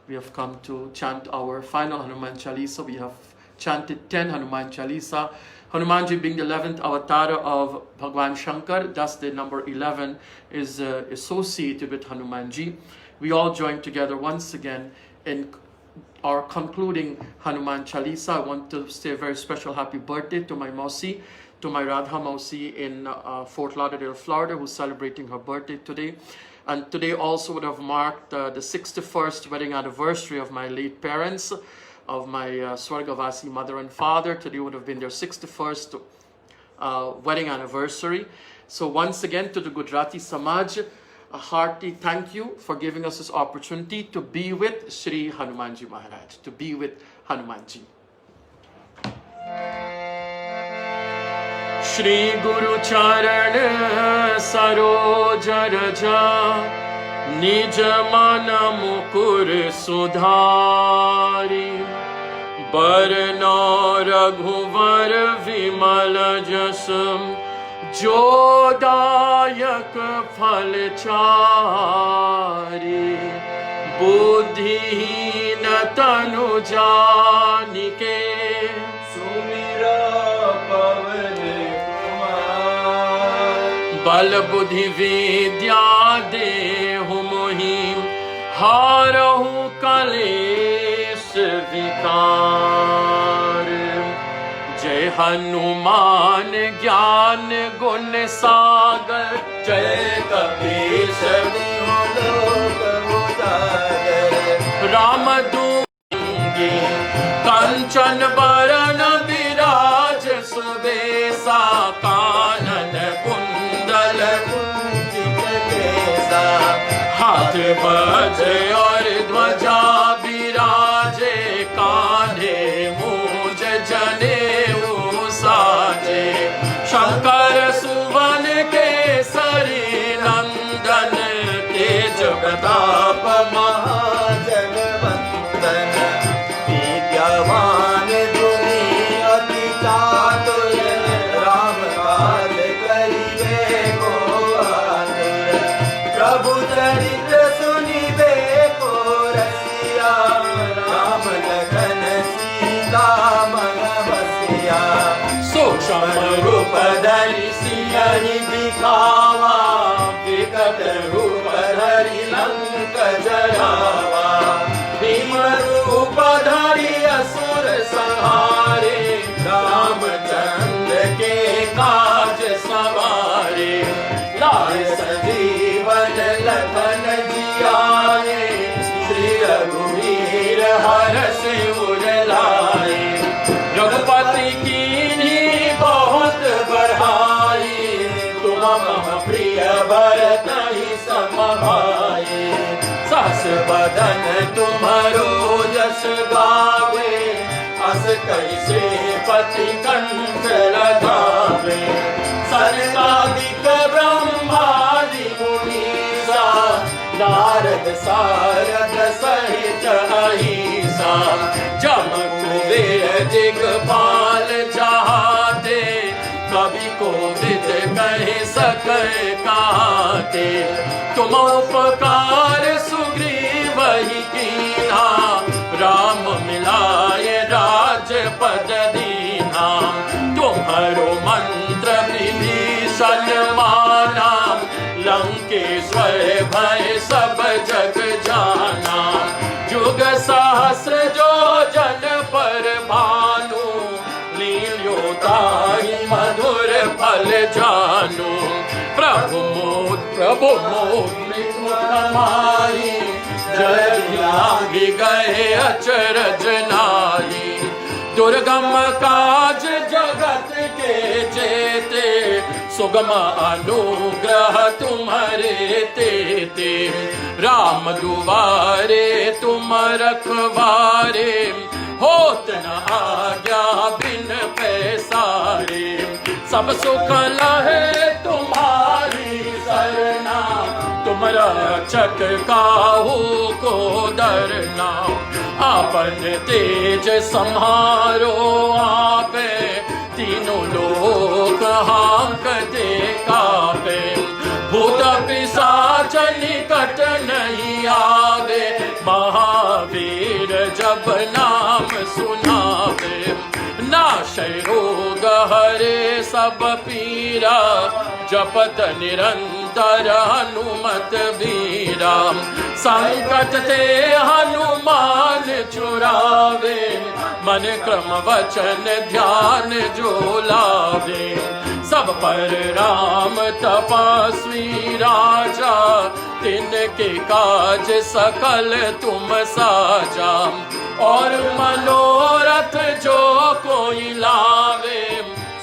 We have come to chant our final Hanuman Chalisa. We have chanted 10 Hanuman Chalisa. Hanumanji being the 11th avatar of Bhagwan Shankar, thus the number 11 is associated with Hanumanji. We all join together once again in our concluding Hanuman Chalisa. I want to say a very special happy birthday to my Mausi, to my Radha Mausi in Fort Lauderdale, Florida, who's celebrating her birthday today. And today also would have marked the 61st wedding anniversary of my late parents, of my Swargavasi mother and father. Today would have been their 61st wedding anniversary. So once again to the Gujarati Samaj, a hearty thank you for giving us this opportunity to be with Shri Hanumanji Maharaj, to be with Hanumanji. Shri गुरु चरण सरोज रजा, निज मन मुकुर सुधारी। बरनौ रघुवर विमल जस, जो दायक फल चारि। बुद्धिहीन तनु जानिके, सुमिरा पवन कुमार। बल बुद्धि विद्या देहु मोहि, हारहु कलेश विकार। जय हनुमान ज्ञान गुण सागर, जय कपीश तिहुँ लोक उजागर। रामदूत कंचन बरन विराज सुबेसा, कानन कुंडल कुंचित केसा। हाथ बजे और ध्वजा विराजे, कान्धे मूज जनेऊ साजे। शंकर सुवन केसरी नंदन, तेज प्रताप महाजगवंदन। विद्यावान गुणी अति चातुर, राम काज करिबे को आतुर। प्रभु चरित्र सुनिबे को रसिया, राम लखन सीता मन बसिया। सूक्ष्म रूप धरि सियहि दिखावा, विकट रूप धरि लंक जरावा। भीम रूप धरि असुर संहारे, रामचंद्र के काज सवारे। लाए सजीवन लखन जियाए, श्री रघुवीर हरषि उर लाए। रघुपति कीन्ही बहुत बड़ाई, तुम मम प्रिय भरतहि सम भाई। सहस बदन तुम्हरो जस गावे, अस कैसे पति कंठ लगावे। सनकादिक ब्रह्मादि मुनीसा, नारद सारद सहित अहिसा। जम कुबेर दिगपाल जहाते, कवि कोविद कहि सकै काते। तुम उपकार सुग्रीवहि कीन्हा, राम मिलाए राजपद दीन्हा। तुम्हरो मंत्र विभीषण माना, लंकेश्वर भय सब जग जाना। जुग सहस्र जो जन पर भानु, लील्योताहि मधुर फल जानू। प्रभु मोद मुख माही, जय लागी गए अचरज नाई। दुर्गम काज जगत के जेते, सुगम अनुग्रह तुम्हारे तेते। राम दुआरे तुम रखवारे, होत न आज्ञा बिन पैसारे। सब सुख लहे तुम्हारी सरना, तुम रक्षक काहू को डरना। आपन तेज सम्हारो आपे, तीनों लोक हांकते कापे। भूत पिशाच निकट नहीं आवे, महावीर जब नाम सुनावे। नाशै रोग हरे सब पीरा, जपत निरंतर हनुमत बीरा। संकट ते हनुमान छुड़ावे, मन क्रम वचन ध्यान जो लावे। सब पर राम तपस्वी राजा, तिनके काज सकल तुम साजा। और मनोरथ जो कोई लावे,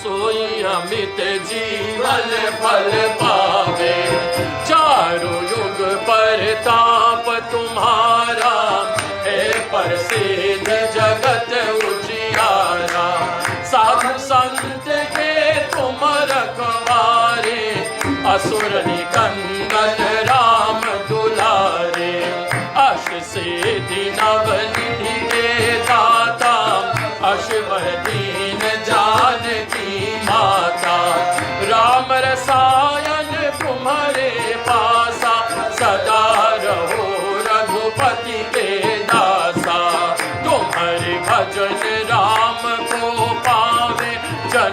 सोई अमित जीवन फल पावे। चारों युग परताप तुम्हारा, है प्रसिद्ध जगत उजियारा। साधु संत के तुम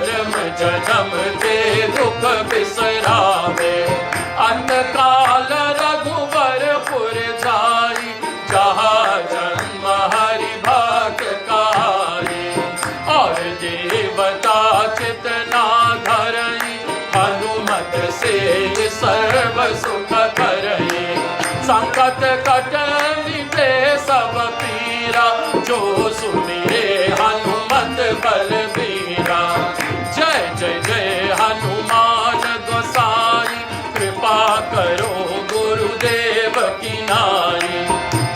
जन्म जन्म के दुख बिसरावे अंतकाल रघुबरपुर जाई जहाँ जन्म हरि भक्त काई और देवता चितना धरई हनुमत से सर्व सुख करई संकट कटन मिटे सब पीरा जो सुमिरे हनुमत बलबीरा जय जय जय हनुमान गोसाई कृपा करो गुरुदेव की नाई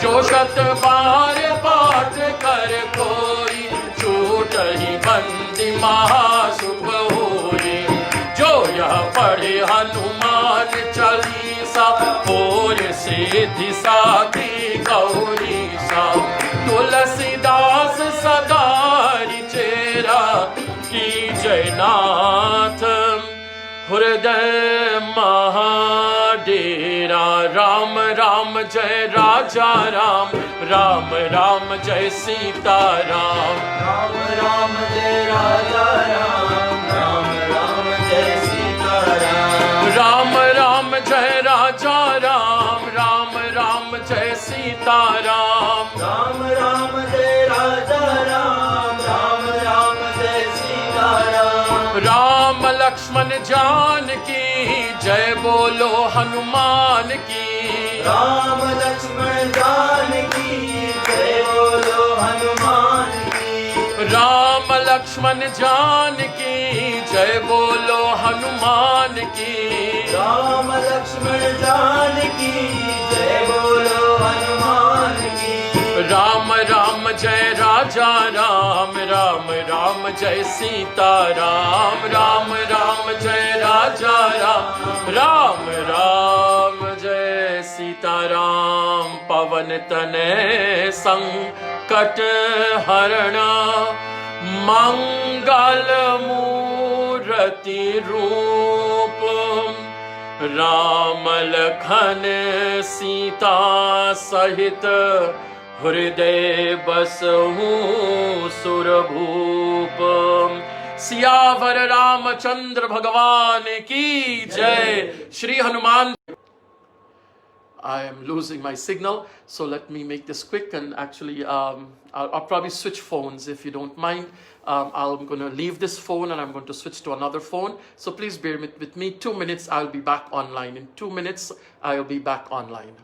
जो शत बार पाठ कर कोई छूट ही बंदी महाशुभ होई जो यह पढ़े हनुमान चालीसा और सिद्धि साखी गौरी सा तुलसीदास सदारि चेरा की जयनाथ हृदय महाडेरा राम राम जय राजा राम राम राम जय सीता राम राम राम जय राजा राम राम राम जय सीता राम राम राम जय राजा राम राम राम जय सीता राम राम राम जय राजा राम राम राम जय सीता राम राम लक्ष्मण जान की जय बोलो हनुमान की राम लक्ष्मण जानकी जय बोलो हनुमान की राम लक्ष्मण जान की जय बोलो हनुमान की राम लक्ष्मण जानकी जय बोलो हनुमान की राम राम जय राजा राम राम राम जय सीता राम राम राम जय राजा राम राम राम जय सीता राम पवन तनय संकट हरण मंगल मूर्ति रूप राम लखन सीता सहित हृदय बसहु सुरभूप सियावर रामचंद्र भगवान की जय Shri Hanuman I am losing my signal, so let me make this quick and actually I'll probably switch phones if you don't mind. I'm going to leave this phone and I'm going to switch to another phone. So please bear with me. 2 minutes, I'll be back online. In 2 minutes, I'll be back online.